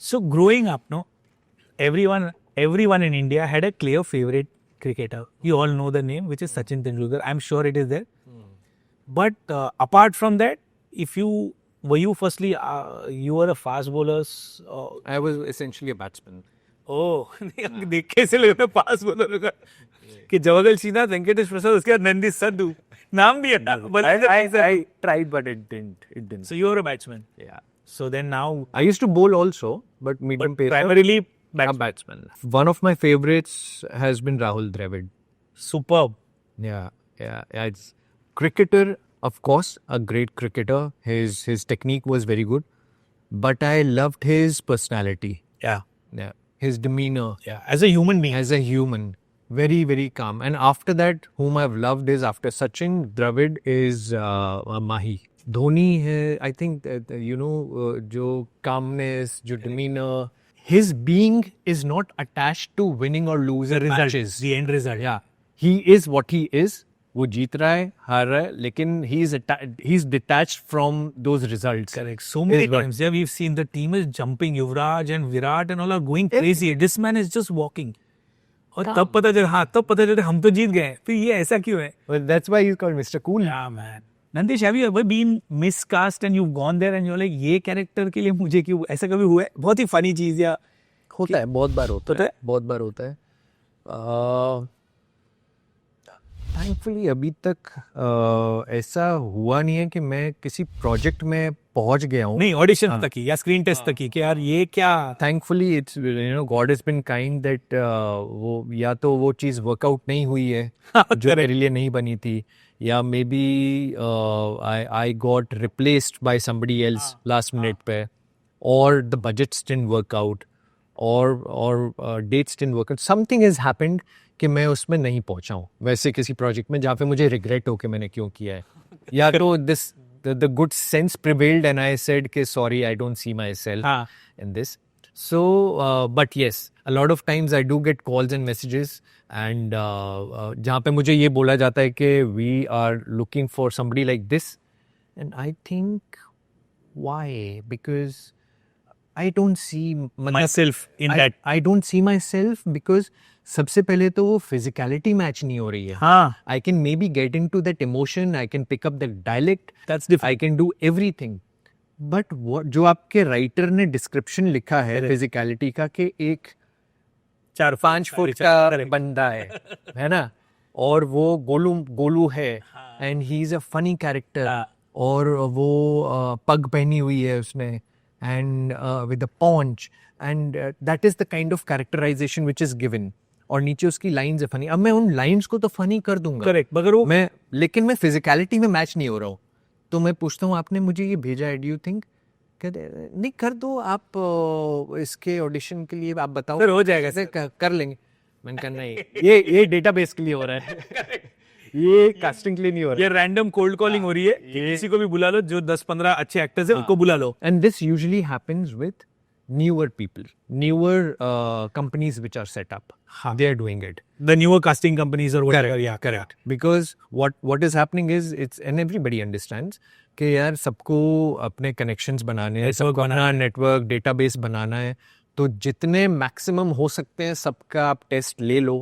Speaker 2: So growing up, no, everyone in India had a clear favorite cricketer. You all know the name, which is Sachin Tendulkar. I'm sure it is there. But apart from that, were you firstly, you were a fast bowler?
Speaker 1: I was essentially a batsman.
Speaker 2: Oh, देख कैसे लगता है fast bowler का, कि जवाहरलाल श्रीनाथ, वेंकटेश प्रसाद, उसके बाद नंदी संधू, नाम भी है।
Speaker 1: I tried but it didn't.
Speaker 2: So you were a batsman.
Speaker 1: Yeah.
Speaker 2: So then now,
Speaker 1: I used to bowl also, but medium pace.
Speaker 2: primarily
Speaker 1: A batsman. One of my favorites has been Rahul Dravid.
Speaker 2: Superb.
Speaker 1: Yeah. It's cricketer, of course, a great cricketer. His technique was very good, but I loved his personality.
Speaker 2: Yeah.
Speaker 1: His demeanor.
Speaker 2: Yeah. As a human being.
Speaker 1: As a human, very, very calm. And after that, whom I've loved is, after Sachin, Dravid, is Mahi. Dhoni है, I think, जो calmness, जो demeanor. his being is not attached to winning or losing matches.
Speaker 2: The end result, yeah.
Speaker 1: He is what he is. वो जीत रहा है, हार रहा है, लेकिन he's detached from those results.
Speaker 2: Correct. So many
Speaker 1: Is what-
Speaker 2: times, yeah, we've seen the team is jumping. Yuvraj and Virat and all are going crazy. This man is just walking. और तब पता चला हम तो जीत गए. फिर ये ऐसा क्यों है?
Speaker 1: Well, that's why he's called Mr. Cool.
Speaker 2: Yeah, man. Nandish, have you ever been miscast and you've gone there and you're like, ये कैरेक्टर के लिए मुझे क्यों, ऐसा कभी हुआ है? बहुत ही फनी चीज या
Speaker 1: होता है, बहुत बार होता है, बहुत बार होता है. थैंकफुली अभी तक ऐसा हुआ नहीं है कि मैं किसी प्रोजेक्ट में पहुंच गया हूँ.
Speaker 2: नहीं, ऑडिशन तक ही या स्क्रीन टेस्ट तक ही कि यार ये क्या.
Speaker 1: Thankfully it's God has been kind that वो या तो वो चीज़ वर्कआउट नहीं हुई है जो मेरे लिए नहीं बनी थी, या maybe I got replaced by somebody else last minute पे, और the budgets didn't work out, और dates didn't work out. Something has happened कि मैं उसमें नहीं पहुंचा हूँ वैसे किसी प्रोजेक्ट में जहाँ पे मुझे रिग्रेट हो कि मैंने क्यों किया है, या तो this the good sense prevailed and I said कि sorry, I don't see myself in this. So but yes, a lot of times I do get calls and messages, and जहाँ पे मुझे ये बोला जाता है कि we are looking for somebody like this, and I think why? Because I don't see
Speaker 2: myself in that.
Speaker 1: I don't see myself because सबसे पहले तो वो फिजिकलिटी मैच नहीं हो रही है.
Speaker 2: हाँ,
Speaker 1: I can maybe get into that emotion, I can pick up the dialect,
Speaker 2: that's different.
Speaker 1: I can do everything. But what जो आपके राइटर ने डिस्क्रिप्शन लिखा है फिजिकलिटी का कि एक 4-5 फुट का बंदा है ना, और वो गोलू है, and he is a funny character, और वो पग पहनी हुई है उसने, and with a paunch, and that is the kind of characterization which is given, और नीचे उसकी लाइंस है फनी. अब मैं उन लाइंस को तो फनी कर दूंगा,
Speaker 2: करेक्ट, मगर वो
Speaker 1: लेकिन मैं फिजिकलिटी में मैच नहीं हो रहा हूँ. तो मैं पूछता हूँ आपने मुझे ये भेजा है, डू यू थिंक, नहीं कर दो आप इसके ऑडिशन के लिए, आप बताओ.
Speaker 2: फिर हो जाएगा
Speaker 1: सर, कर लेंगे. मैंने कहा नहीं, ये डेटाबेस के लिए हो रहा है, ये कास्टिंग के लिए नहीं हो रहा है.
Speaker 2: ये रैंडम कोल्ड कॉलिंग हो रही है, किसी को भी बुला लो, जो 10-15 अच्छे एक्टर्स हैं उनको बुला लो.
Speaker 1: And this usually happens with newer people, newer companies which are set up. They are doing it.
Speaker 2: The newer casting companies or whatever.
Speaker 1: Correct.
Speaker 2: Yeah, correct.
Speaker 1: Because what is happening is it's, and everybody understands कि यार सबको अपने connections बनाने हैं, सबको अपना network database बनाना है, तो जितने maximum हो सकते हैं सबका आप टेस्ट ले लो.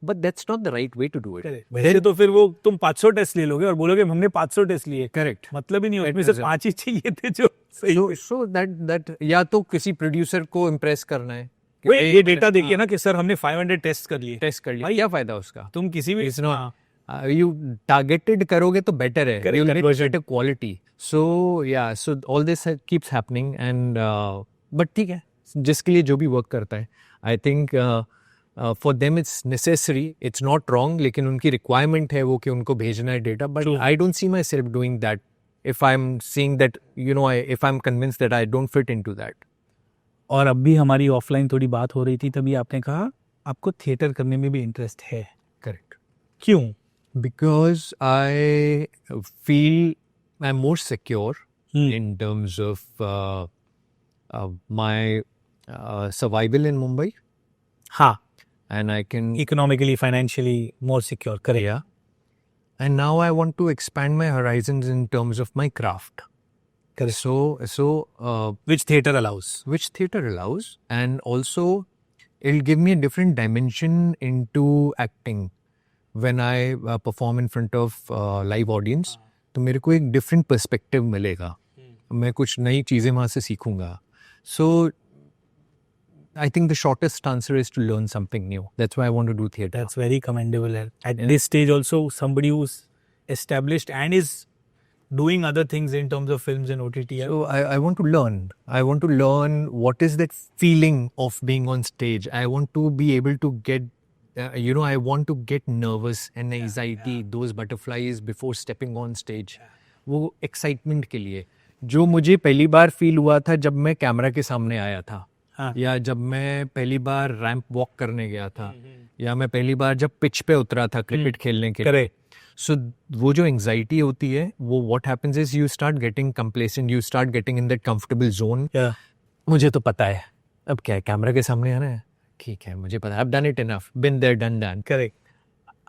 Speaker 1: But that's not the right way to do it.
Speaker 2: वैसे तो फिर वो तुम 500 टेस्ट ले लोगे और बोलोगे हमने 500 टेस्ट लिए.
Speaker 1: Correct.
Speaker 2: मतलब ही नहीं, उसमें से 5 ही चाहिए थे जो सही.
Speaker 1: So that या तो किसी प्रोड्यूसर को इम्प्रेस करना है,
Speaker 2: ये डेटा देखिए ना कि सर हमने 500 टेस्ट कर लिए.
Speaker 1: टेस्ट कर लिया, क्या फायदा उसका.
Speaker 2: तुम किसी भी
Speaker 1: यू टारगेटेड करोगे तो बेटर है,
Speaker 2: Correct,
Speaker 1: you
Speaker 2: correct.
Speaker 1: Get better quality. So all this keeps happening, and but ठीक है, जिसके लिए जो भी वर्क करता है, I think for them it's necessary, it's not wrong, लेकिन उनकी रिक्वायरमेंट है वो कि उनको भेजना है data. But I don't see my self doing that if I'm seeing that, if I'm convinced that I don't fit into that.
Speaker 2: और अब भी हमारी ऑफलाइन थोड़ी बात हो रही थी, तभी आपने कहा आपको थिएटर करने में भी इंटरेस्ट है.
Speaker 1: Correct.
Speaker 2: क्यों?
Speaker 1: Because I feel I'm more secure in terms of my survival in Mumbai.
Speaker 2: हाँ.
Speaker 1: And I can...
Speaker 2: Economically, financially more secure. Correct.
Speaker 1: Yeah. And now I want to expand my horizons in terms of my craft.
Speaker 2: Correct.
Speaker 1: So
Speaker 2: which theater allows,
Speaker 1: and also it'll give me a different dimension into acting when I perform in front of live audience. तो मेरे को एक different perspective मिलेगा, मैं कुछ नई चीजें वहाँ से सीखूंगा. So I think the shortest answer is to learn something new. That's why I want to do theatre.
Speaker 2: That's very commendable. At this stage also, somebody who's established and is doing other things in terms of films and OTT.
Speaker 1: So I want to learn. I want to learn what is that feeling of being on stage. I want to be able to get, I want to get nervous and anxiety, those butterflies before stepping on stage. वो excitement के लिए, जो मुझे पहली बार feel हुआ था जब मैं कैमरा के सामने आया था, या जब मैं पहली बार रैंप वॉक करने गया था, या मैं पहली बार जब पिच पे उतरा था क्रिकेट खेलने के लिए. सो वो जो एंजाइटी होती है, वो what happens is you start getting complacent, you start getting in that comfortable zone. मुझे तो पता है, अब क्या है, कैमरा के सामने आना है, ठीक है, मुझे पता है, I've done it enough, been there, done that.
Speaker 2: Correct.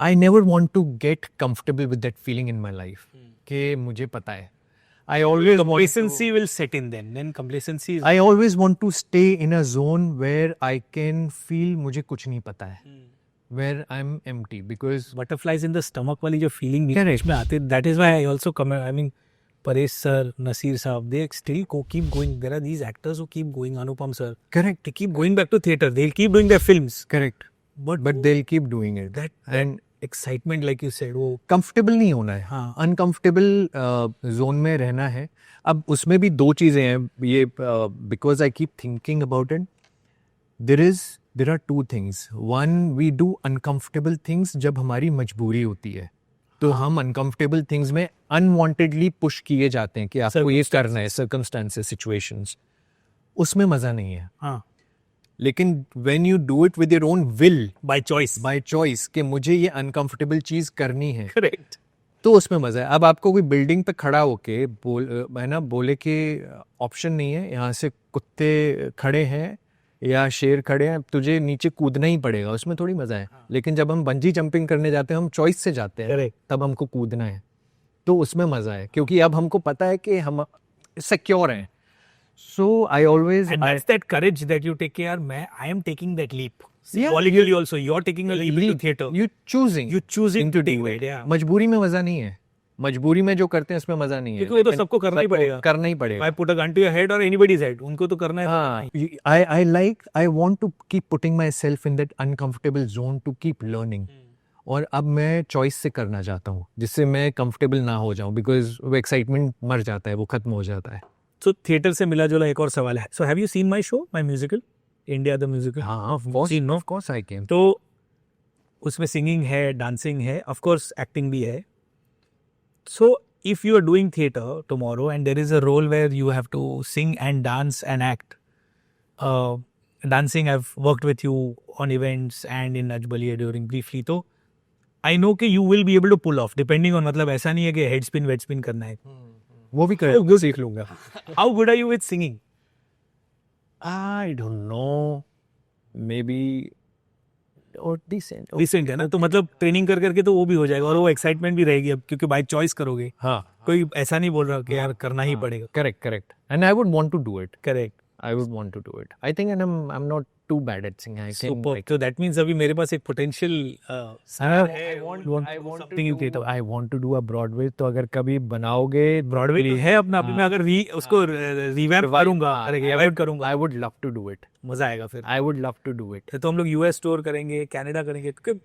Speaker 1: I never want to get comfortable with that feeling in my life. कि मुझे पता है. I always
Speaker 2: Complacency will set in then complacency is
Speaker 1: I always want to stay in a zone where I can feel मुझे कुछ नहीं पता है. Where I'm empty because
Speaker 2: butterflies in the stomach वाली जो feeling
Speaker 1: Correct.
Speaker 2: में आते, that is why I also come, I mean Paresh sir, Nasir साहब, they still keep going. There are these actors who keep going. Anupam sir,
Speaker 1: correct,
Speaker 2: they keep going back to theatre. They'll keep doing their films.
Speaker 1: correct. But they'll keep doing it.
Speaker 2: That
Speaker 1: And
Speaker 2: excitement, like you said, वो
Speaker 1: comfortable नहीं होना है.
Speaker 2: हाँ.
Speaker 1: Uncomfortable zone में रहना है. अब उसमें भी दो चीज़ें हैं. ये because I keep thinking about it, there are two things. One, we do uncomfortable things जब हमारी मजबूरी होती है, तो हम अनकंफर्टेबल थिंग्स में अनवांटेडली पुश किए जाते हैं कि आपको ये करना है, सर्कमस्टांसेस, सिचुएशंस. उसमें मज़ा नहीं है.
Speaker 2: हाँ,
Speaker 1: लेकिन when you do it with your own will,
Speaker 2: by choice.
Speaker 1: By choice, कि मुझे ये अनकंफर्टेबल चीज़ करनी है,
Speaker 2: Correct.
Speaker 1: तो उसमें मजा है. अब आपको कोई बिल्डिंग पे खड़ा होके बोले कि ऑप्शन नहीं है, यहाँ से कुत्ते खड़े हैं या शेर खड़े हैं, तुझे नीचे कूदना ही पड़ेगा, उसमें थोड़ी मजा है. लेकिन जब हम बंजी जंपिंग करने जाते हैं, हम चॉइस से जाते हैं,
Speaker 2: Correct.
Speaker 1: तब हमको कूदना है, तो उसमें मजा है, क्योंकि अब हमको पता है कि हम सिक्योर हैं. So I always
Speaker 2: And that's that courage that you take care. I am taking that leap.
Speaker 1: Yeah.
Speaker 2: Symbolically also, you're taking a leap into theatre.
Speaker 1: You choosing,
Speaker 2: You choosing to do it. Yeah.
Speaker 1: मजबूरी में मजा नहीं है. मजबूरी में जो करते हैं उसमें मजा नहीं है,
Speaker 2: क्योंकि वो तो सबको करना ही पड़ेगा.
Speaker 1: करना ही पड़ेगा.
Speaker 2: I put a gun to your head or anybody's head, उनको तो करना है.
Speaker 1: हाँ, I want to keep putting myself in that uncomfortable zone to keep learning. और अब मैं चॉइस से करना चाहता हूँ, जिससे मैं कंफर्टेबल ना हो जाऊँ, बिकॉज वो एक्साइटमेंट मर जाता है, वो खत्म हो जाता है.
Speaker 2: So थिएटर से मिला जुला एक और सवाल है. So have you seen my show, my musical, India the musical?
Speaker 1: हाँ,
Speaker 2: Seen, no?
Speaker 1: of course I came.
Speaker 2: तो उसमें सिंगिंग है, डांसिंग है, ऑफ कोर्स एक्टिंग भी है. So if you are doing theatre tomorrow and there is a role where you have to sing and dance and act. Dancing I have worked with you on events and in अजबलिया during briefly. तो I know कि you will be able to pull off, depending on, मतलब ऐसा नहीं है कि head spin वेड spin करना है.
Speaker 1: वो भी कर, वो सीख लूंगा.
Speaker 2: How good are you with singing?
Speaker 1: I don't know, maybe or decent.
Speaker 2: Recent है ना, तो मतलब ट्रेनिंग कर करके तो वो भी हो जाएगा और वो एक्साइटमेंट भी रहेगी अब, क्योंकि बाय चॉइस करोगे.
Speaker 1: हाँ,
Speaker 2: कोई ऐसा नहीं बोल रहा कि यार करना ही पड़ेगा.
Speaker 1: correct. And I would want to do it.
Speaker 2: Correct.
Speaker 1: I would want to do it. I think, and I'm not too bad at singing. I can
Speaker 2: super.
Speaker 1: like,
Speaker 2: तो दैट मींस अभी मेरे पास एक potential
Speaker 1: I want to do a Broadway. तो अगर कभी बनाओगे
Speaker 2: Broadway है अपना आप में, अगर उसको रिवैम्प करूंगा, रिवाइव करूंगा,
Speaker 1: I would love to do it.
Speaker 2: मजा आएगा फिर.
Speaker 1: I would love to do it.
Speaker 2: तो हम लोग यूएस टूर करेंगे, कनाडा करेंगे, क्योंकि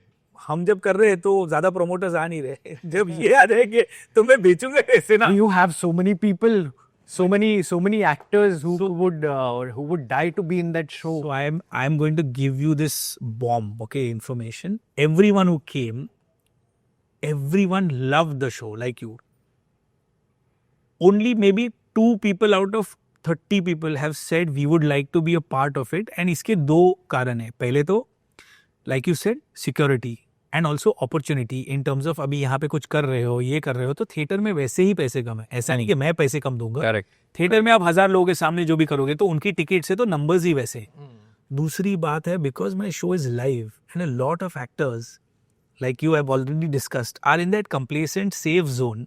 Speaker 2: हम जब कर रहे हैं तो ज्यादा प्रोमोटर्स आ नहीं रहे. जब ये आ जाएंगे तो मैं बेचूंगा कैसे ना.
Speaker 1: You have so many people, so many actors who would die to be in that show.
Speaker 2: So I am going to give you this bomb, okay, information. Everyone who came, everyone loved the show like you. Only maybe 2 people out of 30 people have said we would like to be a part of it. And इसके 2 कारण है. पहले तो like you said, security and also opportunity in terms of अभी यहाँ पे कुछ कर रहे हो, ये कर रहे हो, तो थिएटर में वैसे ही पैसे कम है. ऐसा नहीं कि मैं पैसे कम दूंगा.
Speaker 1: Correct.
Speaker 2: थिएटर में आप 1000 लोगों के सामने जो भी करोगे तो उनकी टिकट से तो नंबर्स ही वैसे. दूसरी बात है, because my show is live and a lot of actors like you have already discussed are in that complacent safe zone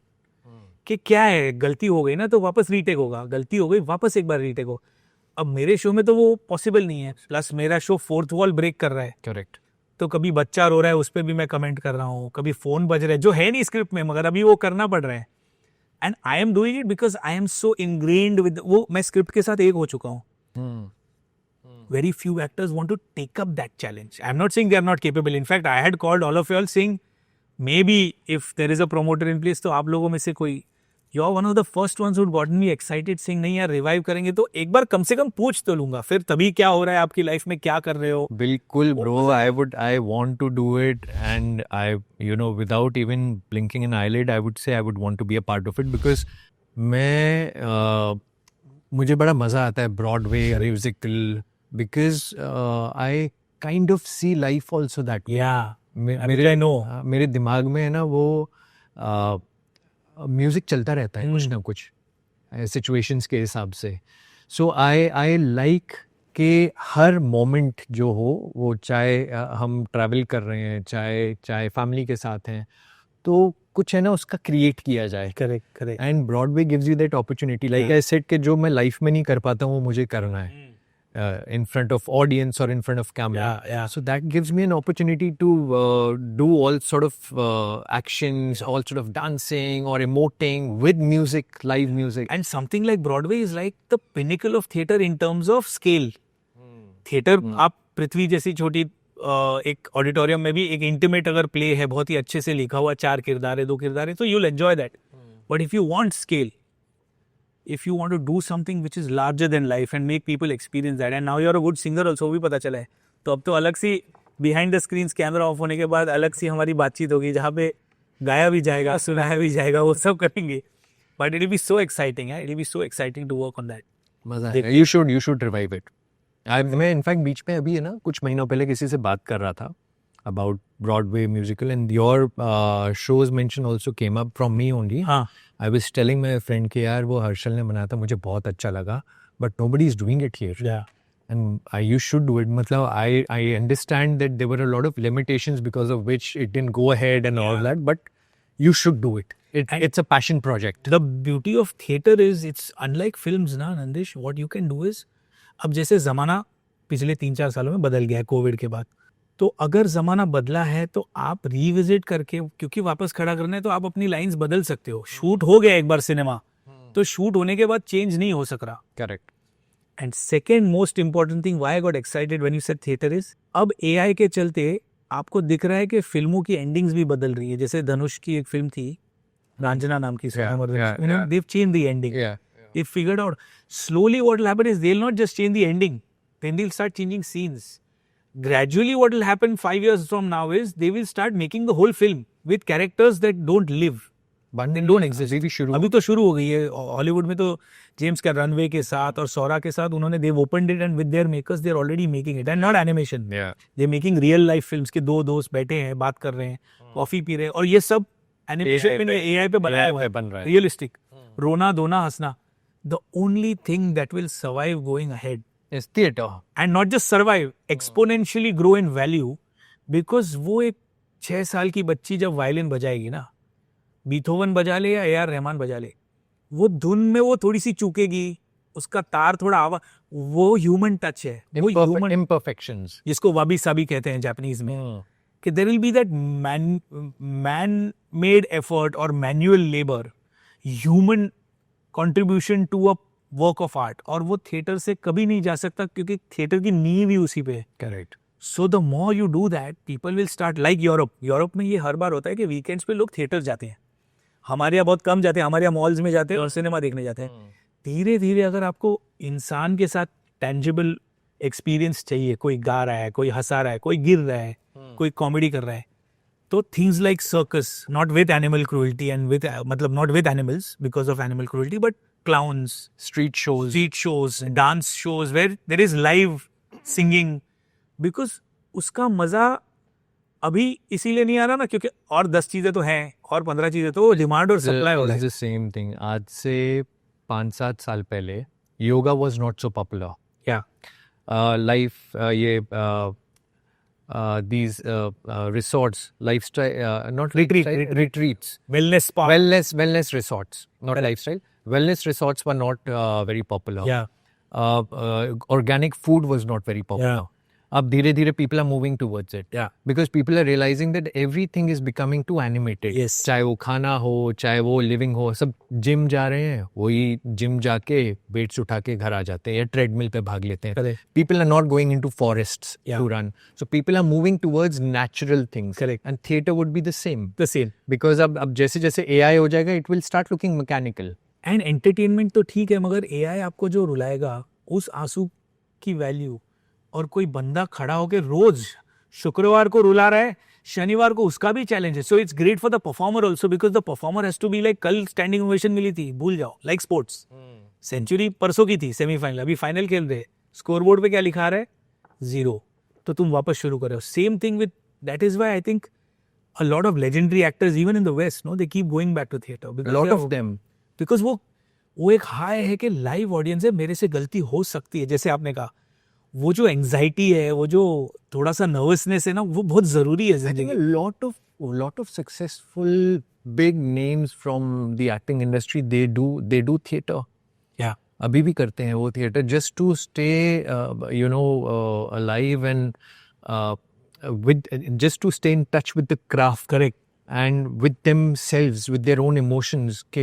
Speaker 2: कि क्या है, गलती हो गई ना तो वापस रीटेक होगा, गलती हो गई वापस एक बार रीटेक हो. अब मेरे शो में तो वो पॉसिबल नहीं है. प्लस मेरा शो 4th वॉल ब्रेक कर रहा है.
Speaker 1: Correct.
Speaker 2: तो कभी बच्चा रो रहा है उस पर भी मैं कमेंट कर रहा हूँ, कभी फोन बज रहा है जो है नहीं स्क्रिप्ट में, मगर अभी वो करना पड़ रहा है. And I am doing it because I am so ingrained with वो, मैं स्क्रिप्ट के साथ एक हो चुका हूँ. Very few actors want to take up that challenge. I'm not saying they are not capable. In fact, I had called all of you all saying, maybe if there is a promoter in place, तो आप लोगों में से कोई, you are one of the first ones who gotten me excited saying नहीं यार revive करेंगे तो एक बार कम से कम पूछ तो लूंगा, फिर तभी क्या हो रहा है आपकी लाइफ में, क्या कर रहे हो.
Speaker 1: बिल्कुल bro, I want to do it, and I without even blinking an eyelid I would say I would want to be a part of it, because मुझे बड़ा मज़ा आता है Broadway musical, because I kind of see life also that way.
Speaker 2: Yeah,
Speaker 1: I know. मेरे दिमाग में है ना वो म्यूजिक चलता रहता है कुछ ना कुछ सिचुएशंस के हिसाब से. सो आई लाइक कि हर मोमेंट जो हो वो चाहे हम ट्रैवल कर रहे हैं चाहे फैमिली के साथ हैं तो कुछ है ना उसका क्रिएट किया जाए.
Speaker 2: Correct.
Speaker 1: And Broadway gives you that opportunity like I said कि जो मैं लाइफ में नहीं कर पाता हूँ वो मुझे करना है in front of audience or in front of camera.
Speaker 2: Yeah.
Speaker 1: So that gives me an opportunity to do all sort of actions, all sort of dancing or emoting with music, live music.
Speaker 2: And something like Broadway is like the pinnacle of theatre in terms of scale. Theatre आप पृथ्वी जैसी छोटी एक auditorium में भी एक intimate अगर play है बहुत ही अच्छे से लिखा हुआ 4 किरदार है 2 किरदार है तो you'll enjoy that. But if you want scale, if you want to do something which is larger than life and make people experience that, and now you're a good singer also, वो भी पता चला है, तो अब तो अलग सी behind the screens camera off होने के बाद अलग सी हमारी बातचीत होगी जहाँ पे गाया भी जाएगा सुनाया भी जाएगा वो सब करेंगे. But it will be so exciting, it will be so exciting to work on that.
Speaker 1: मजा है. You should revive it. मैं इनफैक्ट बीच में अभी है ना कुछ महीनों पहले किसी से बात कर रहा था about Broadway musical and your shows mention also came up from me only.
Speaker 2: हाँ.
Speaker 1: I was telling my friend कि यार वो हर्षल ने बनाया था मुझे बहुत अच्छा लगा but nobody is doing it here.
Speaker 2: Yeah.
Speaker 1: And you should do it. मतलब I understand that there were a lot of limitations because of which it didn't go ahead and all that, but you should do it. It's a passion project.
Speaker 2: The beauty of theatre is it's unlike films ना Nandish. What you can do is अब जैसे ज़माना पिछले 3-4 सालों में बदल गया है कोविड के बाद, तो अगर ज़माना बदला है तो आप रीविजिट करके क्योंकि वापस खड़ा करना है तो आप अपनी लाइंस बदल सकते हो. शूट हो गया एक बार सिनेमा तो शूट होने के बाद चेंज नहीं हो सक रहा.
Speaker 1: Correct.
Speaker 2: And second most important thing why I got excited when you said theatre is अब एआई के चलते आपको दिख रहा है कि फिल्मों की एंडिंग्स भी बदल रही है. जैसे धनुष की एक फिल्म थी रांझना नाम की, they've changed the ending. They figured out slowly what will happen is they'll not just change the ending, then they'll start changing scenes. Gradually what will happen 5 years from now is they will start making the whole film with characters that don't live, but they don't exist. अभी तो शुरू हो गई है Hollywood में तो James का runway के साथ और सौरा के साथ उन्होंने they've opened it and with their makers they're already making it and not animation. They're making real life films के 2 दोस्त बैठे हैं बात कर रहे हैं कॉफी पी रहे हैं और ये सब एनिमेशन में एआई पे बनाया हुआ है रियलिस्टिक. रोना धोना हंसना. The only thing that will survive going ahead
Speaker 1: is theatre.
Speaker 2: And not just survive, exponentially grow in value because वो एक 6 साल की बच्ची जब वायलिन बजाएगी ना, बीथोवन बजा ले या ए.आर. रहमान बजा ले, वो धुन में वो थोड़ी सी चूकेगी, उसका तार थोड़ा आवा, वो ह्यूमन टच है. वो ह्यूमन
Speaker 1: imperfections
Speaker 2: जिसको वाबी साबी कहते हैं जापानीज में, कि there will be that man-made effort or manual labor, human contribution to a work of art. और वो थिएटर से कभी नहीं जा सकता क्योंकि थिएटर की नींव ही उसी पे है.
Speaker 1: Correct.
Speaker 2: So the more you do that people will start like Europe में ये हर बार होता है कि वीकेंड्स पे लोग थिएटर जाते हैं. हमारे यहाँ बहुत कम जाते हैं, हमारे यहाँ मॉल्स में जाते हैं और सिनेमा देखने जाते हैं. धीरे धीरे अगर आपको इंसान के साथ टेंजिबल एक्सपीरियंस चाहिए, कोई गा रहा है, कोई हंसा रहा है, कोई गिर रहा है, कोई कॉमेडी कर रहा है, तो things like circus, not with animal cruelty and with मतलब not with animals because of animal cruelty but clowns,
Speaker 1: street shows,
Speaker 2: dance shows where there is live singing because उसका मजा अभी इसीलिए नहीं आ रहा ना क्योंकि और 10 चीजें तो हैं और 15 चीजें तो डिमांड और सप्लाई हो रहा है.
Speaker 1: Same thing. आज से 5-7 साल पहले yoga was not so popular. Life ये these resorts, lifestyle, not retreats,
Speaker 2: wellness spa,
Speaker 1: wellness resorts, not lifestyle. Wellness resorts were not very popular. Organic food was not very popular. अब धीरे धीरे people are moving towards it. Because people are realizing that everything is becoming too animated.
Speaker 2: Yes.
Speaker 1: चाहे वो खाना हो, चाहे वो living हो, सब जिम जा रहे हैं, वही जिम जाके वेट्स उठा के घर आ जाते हैं या ट्रेडमिल पे भाग लेते हैं.
Speaker 2: Correct.
Speaker 1: People are not going into forests to run. So people are moving towards natural things.
Speaker 2: Correct.
Speaker 1: And theatre would be the same.
Speaker 2: The same.
Speaker 1: Because अब जैसे जैसे AI हो जाएगा, it will start looking mechanical.
Speaker 2: And entertainment तो ठीक है मगर AI आपको जो रुलाएगा उस आंसू की वैल्यू और कोई बंदा खड़ा होकर रोज शुक्रवार को रुला रहा है, शनिवार को उसका भी चैलेंज है. So it's great for the performer also because the performer has to be like कल स्टैंडिंग ओवेशन मिली थी, भूल जाओ, लाइक स्पोर्ट्स. सेंचुरी परसों की थी सेमीफाइनल, अभी फाइनल खेल रहे, स्कोर बोर्ड पे क्या लिखा रहा है 0, तो तुम वापस शुरू करो. Same thing with that is why I think a lot of legendary actors even in the west they keep going back to theater
Speaker 1: a lot of them
Speaker 2: because वो एक हाई है कि लाइव ऑडियंस है, मेरे से गलती हो सकती है. जैसे आपने कहा वो जो एंजाइटी है, वो जो थोड़ा सा नर्वसनेस है ना, वो बहुत जरूरी है
Speaker 1: I think
Speaker 2: जिंदगी
Speaker 1: a
Speaker 2: में।
Speaker 1: lot of successful big names from the acting industry they do theater.
Speaker 2: Yeah.
Speaker 1: अभी भी करते हैं वो theatre just to stay alive and uh, with just to stay in touch with the craft.
Speaker 2: Correct.
Speaker 1: And with themselves, with their own emotions, कि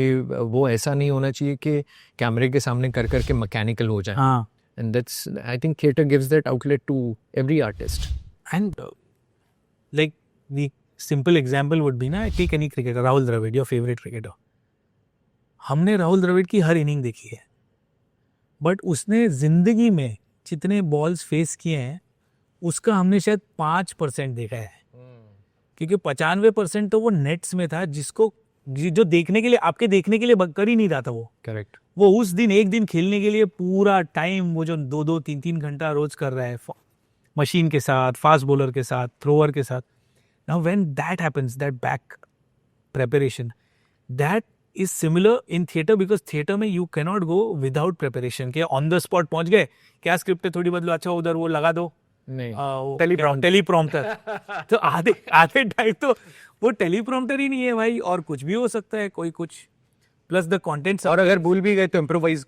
Speaker 1: वो ऐसा नहीं होना चाहिए कि कैमरे के सामने कर करके मैकेनिकल हो जाए.
Speaker 2: हाँ.
Speaker 1: And that's, I think theater gives that outlet to every artist.
Speaker 2: And like the simple example would be ना, take any cricketer, Rahul Dravid, your favorite cricketer. हमने राहुल द्रविड़ की हर इनिंग देखी है, बट उसने जिंदगी में जितने बॉल्स फेस किए हैं उसका हमने शायद 5% देखा है, क्योंकि 95% तो वो नेट्स में था, जिसको जो देखने के लिए, आपके देखने के लिए कर ही नहीं रहा था वो.
Speaker 1: Correct.
Speaker 2: वो उस दिन एक दिन खेलने के लिए पूरा टाइम वो जो 2-2, 3-3 घंटा रोज कर रहा है, मशीन के साथ, फास्ट बॉलर के साथ, थ्रोअर के साथ. Now when that happens, that back preparation, that is similar in theatre, because theatre में you can not go without preparation. के ऑन द स्पॉट पहुंच गए, क्या स्क्रिप्ट है थोड़ी बदलो, अच्छा उधर वो लगा दो,
Speaker 1: नहीं,
Speaker 2: टेलीप्रॉम्प्टर. तो आधे टाइम तो वो टेलीप्रॉम्प्टर ही नहीं है भाई, और कुछ भी हो सकता है, कोई कुछ, प्लस द कंटेंट.
Speaker 1: और अगर भूल भी गए तो इम्प्रोवाइज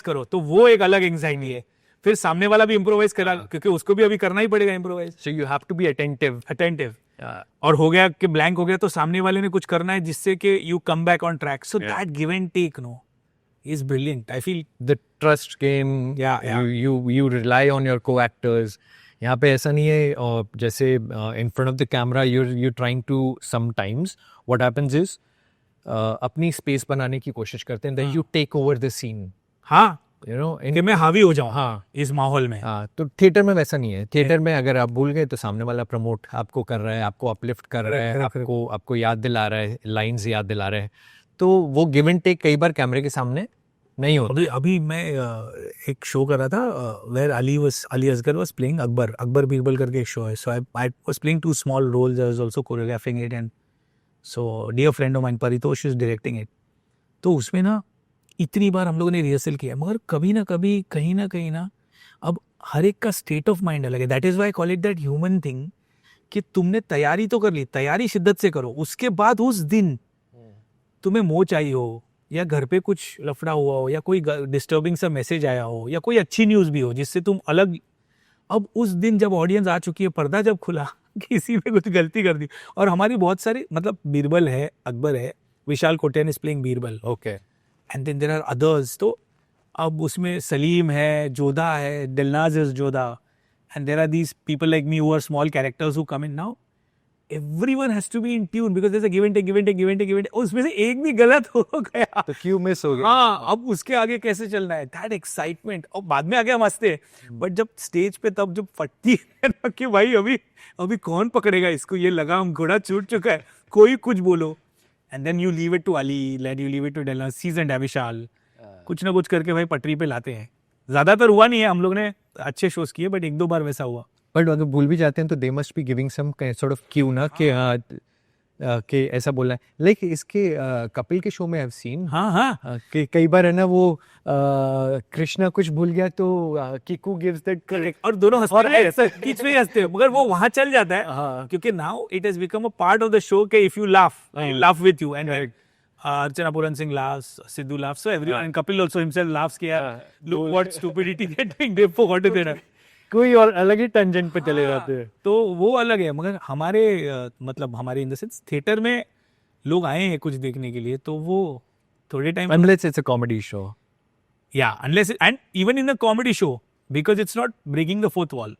Speaker 1: करो.
Speaker 2: तो वो एक अलग एंजाइटी है. फिर सामने वाला भी इम्प्रोवाइज करा, क्योंकि उसको भी अभी करना ही पड़ेगा improvise.
Speaker 1: So you have to be attentive.
Speaker 2: और हो गया कि ब्लैंक हो गया, तो सामने वाले ने कुछ करना है जिससे कि you come back on track. So that give and take no is brilliant, I feel.
Speaker 1: The trust game.
Speaker 2: Yeah.
Speaker 1: You rely on your co-actors. यहाँ पे ऐसा नहीं है, जैसे in front of the camera you're trying to, sometimes what happens is अपनी space बनाने की कोशिश करते हैं, then you take over the scene.
Speaker 2: हाँ,
Speaker 1: You know,
Speaker 2: कि मैं हावी हो जाऊं
Speaker 1: हाँ,
Speaker 2: इस माहौल में.
Speaker 1: हाँ. तो थिएटर में वैसा नहीं है. थिएटर में अगर आप भूल गए तो सामने वाला प्रमोट आपको कर रहा है, आपको अपलिफ्ट कर रहा है, आपको याद दिला रहा है, लाइंस याद दिला रहा है. तो वो गिव एंड टेक कई बार कैमरे के सामने नहीं होता.
Speaker 2: अभी मैं एक शो कर रहा था, where Ali Asgar was playing Akbar Birbal करके एक शो है. So I was playing 2 small roles, I was also choreographing it, and so dear friend of mine Paritosh is directing it. तो उसमें ना इतनी बार हम लोगों ने रिहर्सल किया, मगर कभी ना कभी कहीं ना अब हर एक का स्टेट ऑफ माइंड अलग है. That is why I call it that human thing, कि तुमने तैयारी तो कर ली, तैयारी शिद्दत से करो, उसके बाद उस दिन तुम्हें मोच आई हो, या घर पे कुछ लफड़ा हुआ हो, या कोई डिस्टर्बिंग सा मैसेज आया हो, या कोई अच्छी न्यूज़ भी हो जिससे तुम अलग. अब उस दिन जब ऑडियंस आ चुकी है, पर्दा जब खुला, किसी ने कुछ गलती कर दी. और हमारी बहुत सारी, मतलब बीरबल है, अकबर है, Vishal Kotian is playing Birbal,
Speaker 1: okay,
Speaker 2: and then there are others. तो अब उसमें सलीम है, जोधा है, Dilnaz is Jodha, and there are these people like me who are small characters who come in. Now everyone has to be in tune because there's a give and take. उसमें से एक भी गलत हो गया
Speaker 1: तो क्यों मिस हो गया.
Speaker 2: हाँ, अब उसके आगे कैसे चलना है, दैट एक्साइटमेंट. और बाद में आ गया मस्ते, बट जब स्टेज पे तब जब फटती है ना कि भाई अभी कौन पकड़ेगा इसको, ये लगाम घोड़ा छूट चुका है, कोई कुछ बोलो, and then you leave it to Ali, you leave it to Delna, season Vishal, कुछ ना कुछ करके भाई पटरी पे लाते हैं. ज्यादातर हुआ नहीं है, हम लोग ने अच्छे शोज किए, बट 1-2 बार वैसा हुआ.
Speaker 1: बट अगर भूल भी जाते हैं तो they must be giving some sort of cue ना, कि ऐसा बोलना है. लाइक इसके कपिल के शो में आई हैव सीन,
Speaker 2: हाँ,
Speaker 1: कि कई बार है ना वो कृष्णा कुछ भूल गया तो किकू गिव्स दैट
Speaker 2: करेक्ट, और दोनों बीच में हंसते हैं, मगर वो वहां चल जाता है.
Speaker 1: हाँ.
Speaker 2: क्योंकि now it has become a part of the show के if you laugh with you, and Archana Puran Singh laughs, Sidhu laughs, so everyone, and Kapil also himself laughs कि यार look what stupidity they're doing, they forgot it.
Speaker 1: कोई और अलग ही tangent पे चले जाते हैं.
Speaker 2: तो वो अलग है, मगर हमारे मतलब हमारे इन द सेंस थिएटर में लोग आए हैं कुछ देखने के लिए, तो वो थोड़े time,
Speaker 1: unless it's a comedy show.
Speaker 2: Yeah, unless and even in the comedy show, because it's not breaking the fourth wall.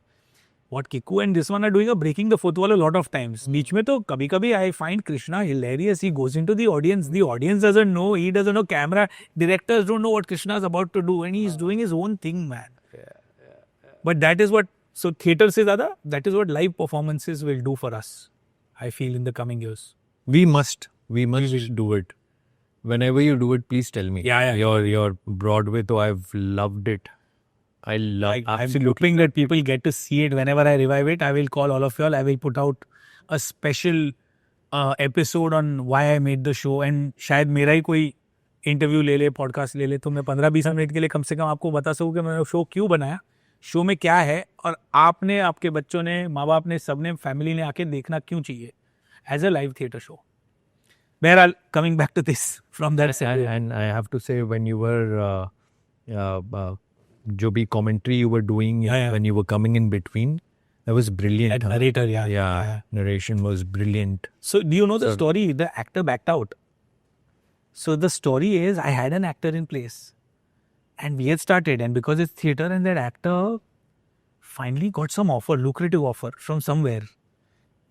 Speaker 2: What Kiku and this one are doing are breaking the fourth wall a lot of times. बीच में तो कभी-कभी I find Krishna hilarious. He goes into the audience. The audience doesn't know. He doesn't know. Camera directors don't know what Krishna is about to do, and he is doing his own thing, man. But that is what, so theater से ज़्यादा, that is what live performances will do for us, I feel, in the coming years.
Speaker 1: We must do it. Whenever you do it, please tell me.
Speaker 2: Yeah.
Speaker 1: Your Broadway, though, I've loved it.
Speaker 2: I'm hoping that people get to see it. Whenever I revive it, I will call all of you all. I will put out a special episode on why I made the show. And शायद मेरा ही कोई interview ले ले, podcast ले ले, तो मैं 15-20 minute के लिए कम से कम आपको बता सकूँ कि मैंने शो क्यों बनाया. शो में क्या है और आपने, आपके बच्चों ने, माँ बाप ने, सबने, फैमिली ने आके देखना क्यों चाहिए as a live theatre show? बहरहाल, coming back to this from that
Speaker 1: And I have to say, when you were जो भी commentary you were doing,
Speaker 2: Yeah.
Speaker 1: when you were coming in between, that was brilliant. huh?
Speaker 2: narrator,
Speaker 1: Yeah, narration was brilliant.
Speaker 2: So do you know the
Speaker 1: So-
Speaker 2: story? The actor backed out. So the story is, I had an actor in place and we had started, and because it's theater, and that actor finally got some offer, lucrative offer from somewhere,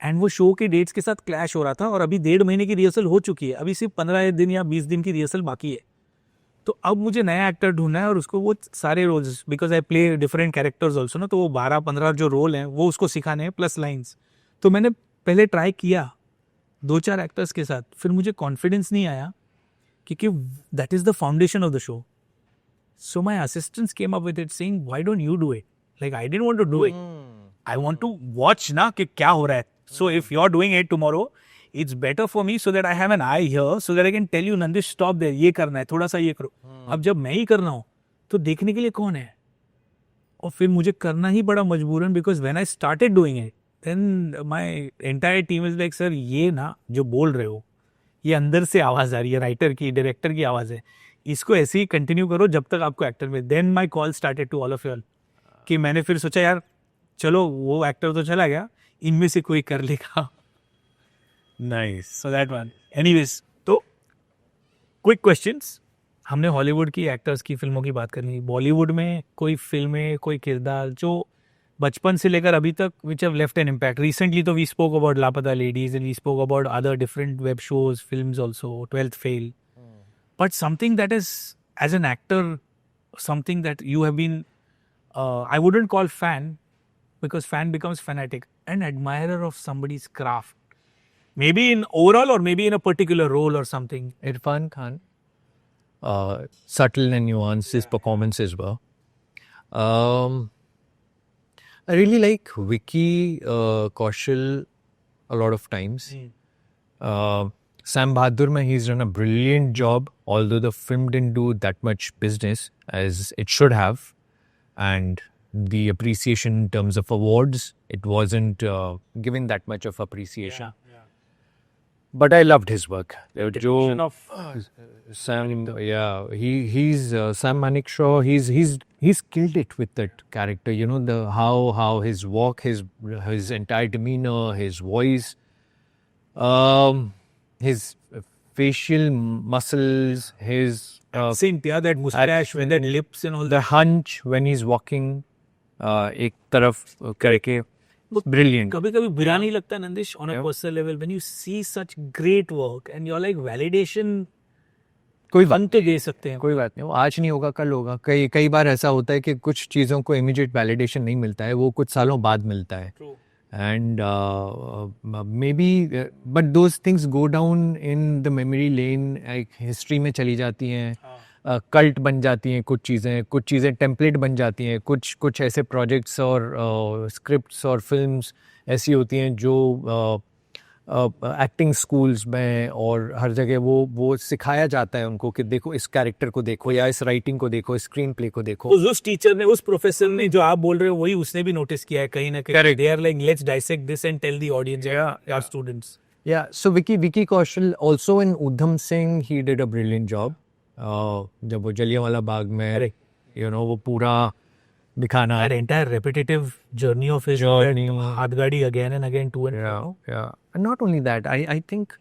Speaker 2: and वो show के dates के साथ clash हो रहा था और अभी 1.5 महीने की रिहर्सल हो चुकी है, अभी सिर्फ 15 दिन या 20 दिन की रिहर्सल बाकी है. तो अब मुझे नया एक्टर ढूंढना है और उसको वो सारे roles, because I play different characters also ना, तो वो 12-15 जो रोल हैं वो उसको सिखाने हैं प्लस लाइंस. तो मैंने पहले ट्राई किया 2-4 एक्टर्स के साथ, फिर मुझे कॉन्फिडेंस नहीं आया क्योंकि that is the foundation of the show. So my assistants came up with it saying, why don't you do it? Like I didn't want to do it, I want to watch ना कि क्या हो रहा है. So if you are doing it tomorrow, it's better for me so that I have an eye here, so that I can tell you, Nandish, stop there, ये करना है, थोड़ा सा ये करो. अब जब मैं ही कर रहा हूँ तो देखने के लिए कौन है? और फिर मुझे करना ही बड़ा मजबूरन, because when I started doing it, then my entire team is like, sir ये ना जो बोल रहे हो, ये अंदर से आवाज़ आ रही है, राइटर की, डायरेक्टर की आवाज़ है, इसको ऐसे ही कंटिन्यू करो जब तक आपको एक्टर में. Then my call started to all of you all, कि मैंने फिर सोचा यार चलो वो एक्टर तो चला गया, इनमें से कोई कर लेगा. Nice. So that one. Anyways, तो क्विक क्वेश्चंस. हमने हॉलीवुड की एक्टर्स की फिल्मों की बात करनी. बॉलीवुड में कोई फिल्में, कोई किरदार जो बचपन से लेकर अभी तक which have left an impact? Recently तो we spoke about Laapataa Ladies and we spoke about other different web shows, films also, 12th Fail. But something that is, as an actor, something that you have been, I wouldn't call fan, because fan becomes fanatic, an admirer of somebody's craft. Maybe in overall or maybe in a particular role or something.
Speaker 1: Irfan Khan, subtle and nuanced his performances were. I really like Vicky Kaushal a lot of times. Sam Bahadur mein, he's done a brilliant job, although the film didn't do that much business as it should have. And the appreciation in terms of awards, it wasn't given that much of appreciation. But I loved his work.
Speaker 2: Depiction of
Speaker 1: Sam, yeah, he's Sam Manekshaw. He's killed it with that character. You know, the how his walk, his entire demeanor, his voice, his facial muscles, his
Speaker 2: accent, yeah, that mustache with that lips and all
Speaker 1: the hunch when he's walking, एक तरफ करके. Brilliant.
Speaker 2: कभी कभी बुरा नहीं लगता Nandish, on a personal level, when you see such great work and you're like, validation
Speaker 1: कोई
Speaker 2: fun तो दे सकते हैं.
Speaker 1: कोई बात नहीं, वो आज नहीं होगा कल होगा. कई बार ऐसा होता है कि कुछ चीज़ों को इमीडिएट वैलिडेशन नहीं मिलता है, वो कुछ सालों बाद मिलता है. And may be but those things go down in the memory lane, एक हिस्ट्री में चली जाती हैं, कल्ट बन जाती हैं कुछ चीज़ें टेम्पलेट बन जाती हैं. कुछ ऐसे प्रोजेक्ट्स और स्क्रिप्ट्स और फिल्म्स ऐसी होती हैं जो एक्टिंग स्कूल्स में और हर जगह वो सिखाया जाता है उनको कि देखो इस कैरेक्टर को देखो या इस राइटिंग को देखो, स्क्रीन प्ले को देखो.
Speaker 2: उस टीचर ने, उस प्रोफेसर ने, जो आप बोल रहे हो वही उसने भी नोटिस किया है कहीं ना कहीं. They are like, let's dissect this and tell the audience, our students.
Speaker 1: Yeah, so Vicky Kaushal also in Udham Singh, he did a brilliant job. जब वो जलियांवाला बाग में, you know, वो पूरा दिखाना.
Speaker 2: That entire repetitive journey of his Hathgadi again and again, to and fro.
Speaker 1: Yeah. And not only that, I think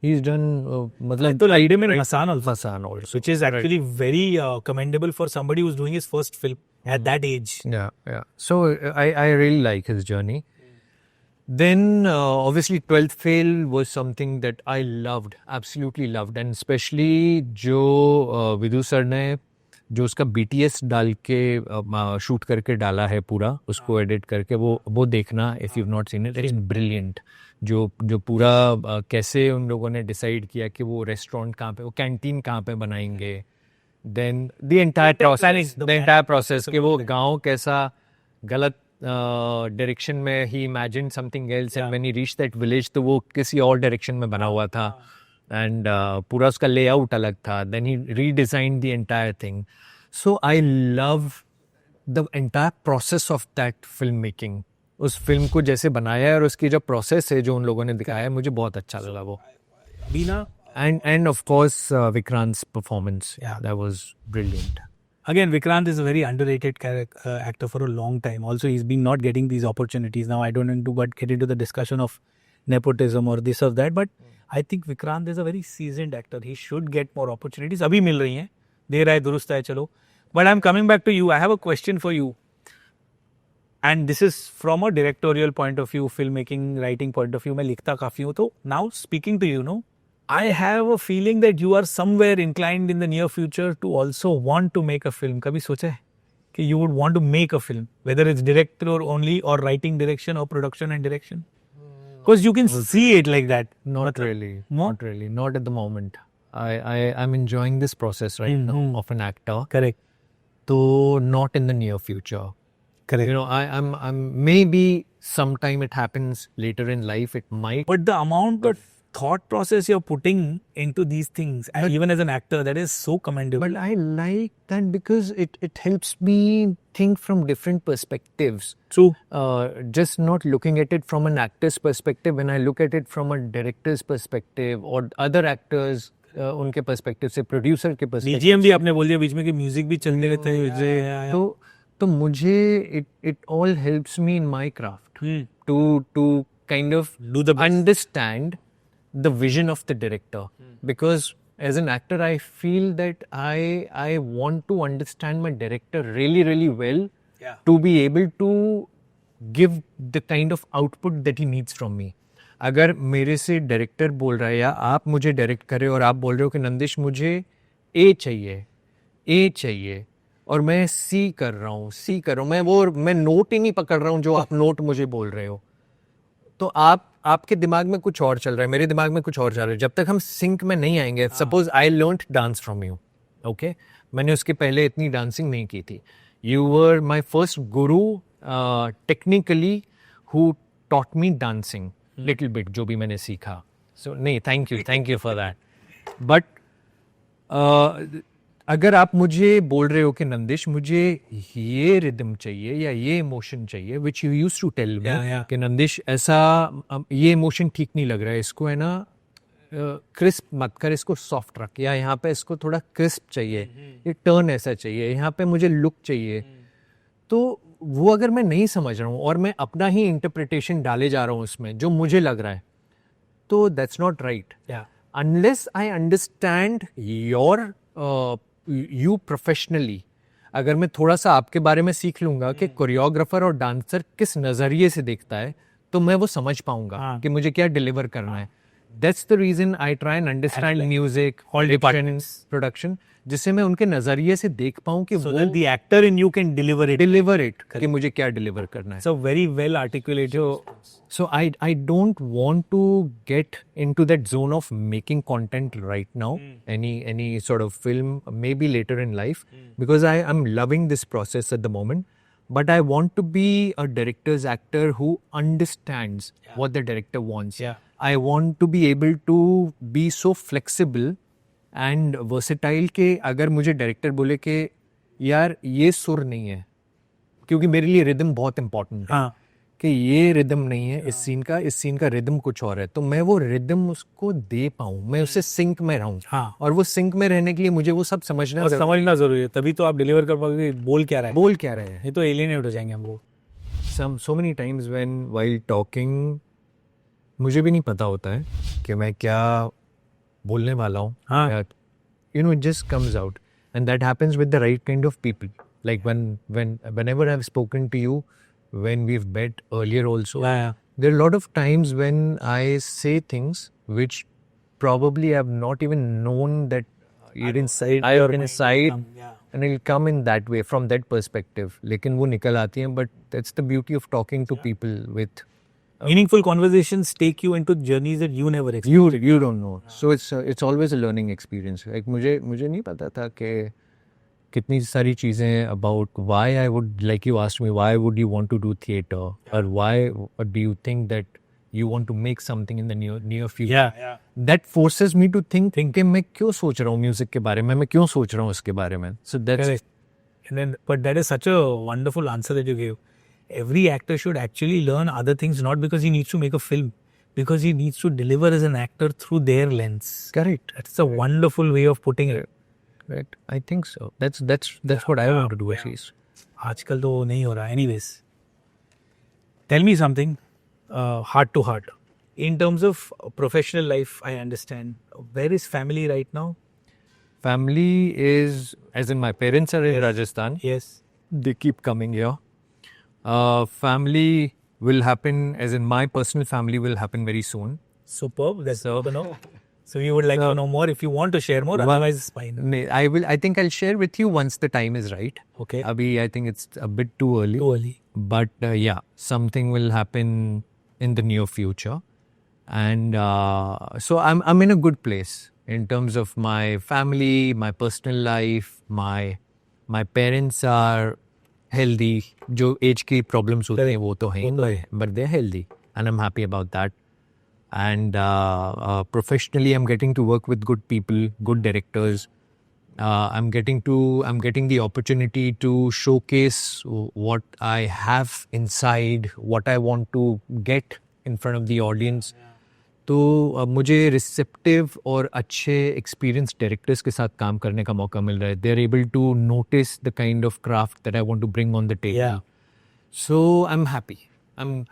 Speaker 1: he's done मतलब
Speaker 2: तो लाइडे में Hasan also,
Speaker 1: Hasan also,
Speaker 2: which is actually very commendable for somebody who's doing his first film at that age.
Speaker 1: Yeah. So I really like his journey. Then obviously 12th fail was something that I loved, absolutely loved, and especially जो विदु sir ने जो उसका BTS डाल के shoot करके डाला है पूरा, उसको एडिट करके, वो देखना, if you not seen it, it's brilliant. जो पूरा कैसे उन लोगों ने डिसाइड किया कि वो रेस्टोरेंट कहाँ पे, वो कैंटीन कहाँ पे बनाएंगे, देन द एंटायर प्रोसेस कि वो गांव कैसा गलत डायरेक्शन में he imagine something else, and when he reach that village तो वो किसी और डायरेक्शन में बना हुआ था, एंड पूरा उसका लेआउट अलग था. Then he redesigned the entire thing. So I love the entire process of that filmmaking, उस फिल्म को जैसे बनाया है और उसकी जो प्रोसेस है जो उन लोगों ने दिखाया है, मुझे बहुत अच्छा लगा वो.
Speaker 2: Bina,
Speaker 1: And of course Vikrant's performance,
Speaker 2: Yeah.
Speaker 1: that was brilliant.
Speaker 2: again, Vikrant is a very underrated actor for a long time. Also, he's been not getting these opportunities. Now, I don't want to get into the discussion of nepotism or this or that, but I think Vikrant is a very seasoned actor. He should get more opportunities. अभी मिल रही हैं, देर आए दुरुस्त है, चलो. But I'm coming back to you. I have a question for you. And this is from a directorial point of view, filmmaking, writing point of view. मैं लिखता काफी हूँ, तो now speaking to you, I have a feeling that you are somewhere inclined in the near future to also want to make a film. कभी सोचा है कि you would want to make a film, whether it's director only or writing direction or production and direction? Because you can see it like that.
Speaker 1: Not really.
Speaker 2: What?
Speaker 1: Not really. Not at the moment. I'm enjoying this process right now of an actor.
Speaker 2: Correct.
Speaker 1: So not in the near future.
Speaker 2: Correct.
Speaker 1: You know, I'm maybe sometime it happens later in life. It might.
Speaker 2: But the amount of thought process you're putting into these things, and even as an actor, that is so commendable.
Speaker 1: But I like that because it helps me think from different perspectives.
Speaker 2: True.
Speaker 1: Just not looking at it from an actor's perspective. When I look at it from a director's perspective or other actors, उनके perspective से, producer के perspective.
Speaker 2: BGM भी आपने बोल दिया बीच में कि music भी चलने रहता है.
Speaker 1: तो मुझे it all helps me in my craft to kind of
Speaker 2: Do the best.
Speaker 1: understand the vision of the director, because as an actor I feel that I want to understand my director really really well,
Speaker 2: Yeah.
Speaker 1: to be able to give the kind of output that he needs from me. अगर मेरे से director बोल रहा है या आप मुझे direct कर रहे हो और आप बोल रहे हो कि नंदिश मुझे ए चाहिए और मैं सी कर रहा हूँ, मैं नोट ही नहीं पकड़ रहा हूँ जो आप नोट मुझे बोल रहे हो, तो आपके दिमाग में कुछ और चल रहा है, मेरे दिमाग में कुछ और चल रहा है. जब तक हम सिंक में नहीं आएंगे, suppose I learned dance from you, okay, मैंने उसके पहले इतनी डांसिंग नहीं की थी. You were my first Guru technically who taught me dancing little bit, जो भी मैंने सीखा. सो नहीं, thank you for that. But अगर आप मुझे बोल रहे हो कि नंदिश मुझे ये रिदम चाहिए या ये इमोशन चाहिए, which you used to tell me कि नंदिश ऐसा ये इमोशन ठीक नहीं लग रहा है, इसको है ना क्रिस्प मत कर, इसको सॉफ्ट रख, या यहाँ पे इसको थोड़ा क्रिस्प चाहिए, ये टर्न ऐसा चाहिए, यहाँ पे मुझे लुक चाहिए. तो वो अगर मैं नहीं समझ रहा हूँ और मैं अपना ही इंटरप्रिटेशन डाले जा रहा हूँ उसमें जो मुझे लग रहा है, तो that's not right. Unless I understand your you professionally. अगर मैं थोड़ा सा आपके बारे में सीख लूंगा कि कोरियोग्राफर और डांसर किस नज़रिए से देखता है, तो मैं वो समझ पाऊंगा कि मुझे क्या डिलीवर करना है. That's the reason I try and understand music, production, जिससे मैं उनके नज़रिए से देख पाऊं कि
Speaker 2: So
Speaker 1: वो
Speaker 2: that the actor in you can deliver it.
Speaker 1: कि मुझे क्या डिलीवर करना है.
Speaker 2: So very well articulated.
Speaker 1: So I don't want to get into that zone of making content right now, any sort of film, maybe later in life, because I am loving this process at the moment. But I want to be a director's actor who understands what the director wants.
Speaker 2: Yeah.
Speaker 1: I want to be able to be so flexible and versatile कि अगर मुझे director बोले कि यार ये सुर नहीं है, क्योंकि मेरे लिए रिदम बहुत इंपॉर्टेंट है, कि ये रिदम नहीं है इस सीन का रिदम कुछ और है, तो मैं वो रिदम उसको दे पाऊँ, मैं उससे सिंक में रहूँ. और वो सिंक में रहने के लिए मुझे वो सब समझना
Speaker 2: जरूरी है, तभी तो आप डिलीवर कर पाओगे. बोल क्या रहा है,
Speaker 1: है.
Speaker 2: ये तो एलियनेट हो जाएंगे हम लोग.
Speaker 1: So many times while talking मुझे भी नहीं पता होता है कि मैं क्या बोलने वाला हूँ. You know, it just comes out, and that happens with the right kind of people. Like whenever I've spoken to you, when we've met earlier also, there are a lot of times when I say things which probably I've not even known that you're inside, and it'll come in that way, from that perspective. लेकिन वो निकल आती हैं, but that's the beauty of talking to people with
Speaker 2: meaningful conversations take you into journeys that you never experienced.
Speaker 1: You don't know. So it's always a learning experience. Like मुझे नहीं पता था कि कितनी सारी चीजें about why I would, like you asked me, why would you want to do theater, or why do you think that you want to make something in the near future. That forces me to think कि मैं क्यों सोच रहा हूँ music के बारे में, मैं क्यों सोच रहा हूँ उसके बारे में. So that's
Speaker 2: And then, but that is such a wonderful answer that you gave. Every actor should actually learn other things, not because he needs to make a film, because he needs to deliver as an actor through their lens.
Speaker 1: Correct.
Speaker 2: That's a wonderful way of putting it.
Speaker 1: Right. I think so. That's what I want to do at least.
Speaker 2: आजकल तो नहीं हो रहा. Anyways, tell me something, heart to heart. In terms of professional life, I understand. Where is family right now?
Speaker 1: Family is, as in my parents are in Rajasthan.
Speaker 2: Yes.
Speaker 1: They keep coming here. Family will happen, as in my personal family will happen very soon.
Speaker 2: Superb. That's to know. So you would like to know more if you want to share more. Otherwise, it's fine.
Speaker 1: I think I'll share with you once the time is right.
Speaker 2: Okay.
Speaker 1: Abhi, I think it's a bit too early.
Speaker 2: Too early.
Speaker 1: But yeah, something will happen in the near future. And so I'm in a good place in terms of my family, my personal life. My parents are healthy. जो age की problems होते हैं वो तो हैं, but they're healthy, and I'm happy about that. And professionally, I'm getting to work with good people, good directors. I'm getting the opportunity to showcase what I have inside, what I want to get in front of the audience. तो मुझे receptive और अच्छे experience directors के साथ काम करने का मौका मिल रहा है. They are able to notice the kind of craft that I want to bring on the table. So I am happy. I'm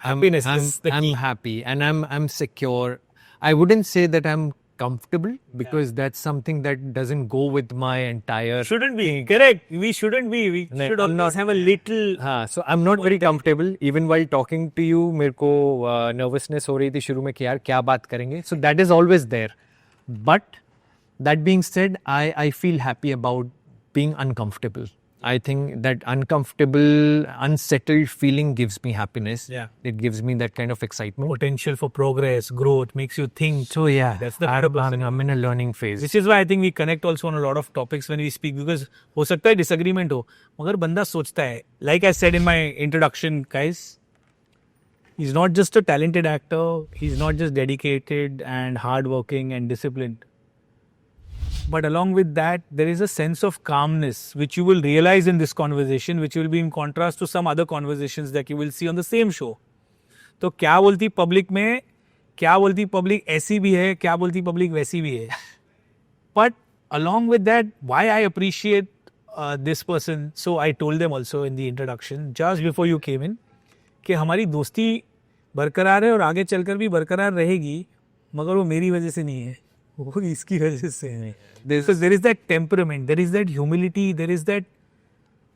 Speaker 1: happy and I'm secure. I wouldn't say that I'm comfortable because that's something that doesn't go with my entire.
Speaker 2: Shouldn't be. Correct. We shouldn't be. We should always have a little.
Speaker 1: So I'm not very comfortable. Even while talking to you, मेरे को nervousness हो रही थी शुरू में कि यार क्या बात करेंगे. So that is always there. But that being said, I feel happy about being uncomfortable. I think that uncomfortable, unsettled feeling gives me happiness.
Speaker 2: Yeah.
Speaker 1: It gives me that kind of excitement.
Speaker 2: Potential for progress, growth, makes you think.
Speaker 1: So yeah,
Speaker 2: That's the
Speaker 1: I'm in a learning phase.
Speaker 2: Which is why I think we connect also on a lot of topics when we speak, because हो सकता है disagreement हो, मगर बंदा सोचता है. Like I said in my introduction, guys, he's not just a talented actor. He's not just dedicated and hardworking and disciplined. But along with that, there is a sense of calmness, which you will realize in this conversation, which will be in contrast to some other conversations that you will see on the same show. तो क्या बोलती public में, क्या बोलती public ऐसी भी है, क्या बोलती पब्लिक वैसी भी है. But along with that, why I appreciate this person, so I told them also in the introduction, just before you came in, कि हमारी दोस्ती बरकरार है और आगे चलकर भी बरकरार रहेगी, मगर वो मेरी वजह से नहीं है, वो इसकी वजह से है. So there is that temperament, there is that humility, there is that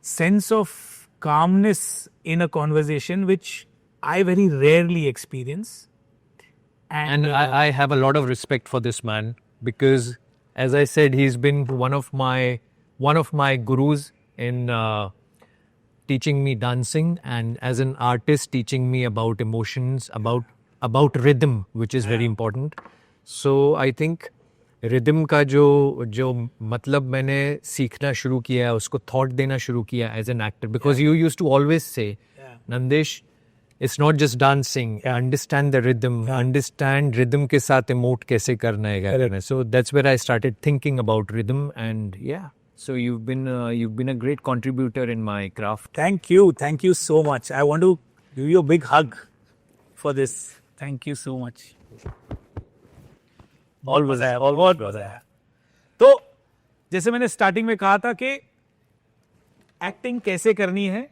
Speaker 2: sense of calmness in a conversation which I very rarely experience.
Speaker 1: And I have a lot of respect for this man because, as I said, he's been one of my gurus in teaching me dancing, and as an artist teaching me about emotions, about rhythm, which is very important. So I think rhythm का जो मतलब मैंने सीखना शुरू किया है, उसको thought देना शुरू किया as an actor, because you used to always say, Nandesh, it's not just dancing, understand the rhythm, understand rhythm के साथ इमोट कैसे करना है. So that's where I started thinking about rhythm, and yeah, so you've been a great contributor in my craft.
Speaker 2: Thank you so much. I want to give you a big hug for this. Thank you so much. बहुत मजा आया. तो जैसे मैंने starting में कहा था कि एक्टिंग कैसे करनी है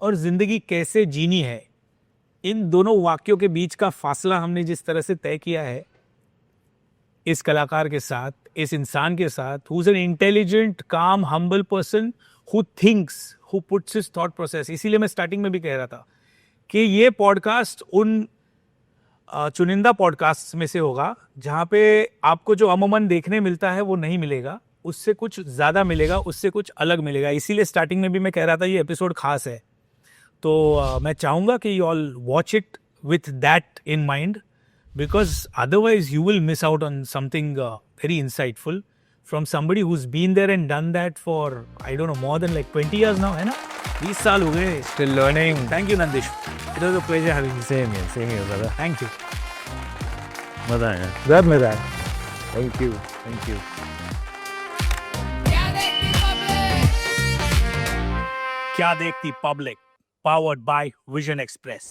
Speaker 2: और जिंदगी कैसे जीनी है, इन दोनों वाक्यों के बीच का फासला हमने जिस तरह से तय किया है इस कलाकार के साथ, इस इंसान के साथ, who's an intelligent, calm, humble person who thinks, who puts his thought process. इसीलिए मैं स्टार्टिंग में भी कह रहा था कि ये पॉडकास्ट उन चुनिंदा पॉडकास्ट में से होगा जहाँ पे आपको जो अमूमन देखने मिलता है वो नहीं मिलेगा, उससे कुछ ज़्यादा मिलेगा, उससे कुछ अलग मिलेगा. इसीलिए स्टार्टिंग में भी मैं कह रहा था ये एपिसोड खास है. तो मैं चाहूँगा कि you all watch it with that in mind, because otherwise you will miss out on something very insightful from somebody who has been there and done that for I don't know more than like 20 years now, है ना? 20 साल हो गए.
Speaker 1: Still learning.
Speaker 2: Thank you, Nandish. It was a pleasure having you.
Speaker 1: Same here, brother.
Speaker 2: Thank you.
Speaker 1: मजा आया.
Speaker 2: बहुत मजा आया.
Speaker 1: Thank you.
Speaker 2: क्या देखती public, powered by vision express.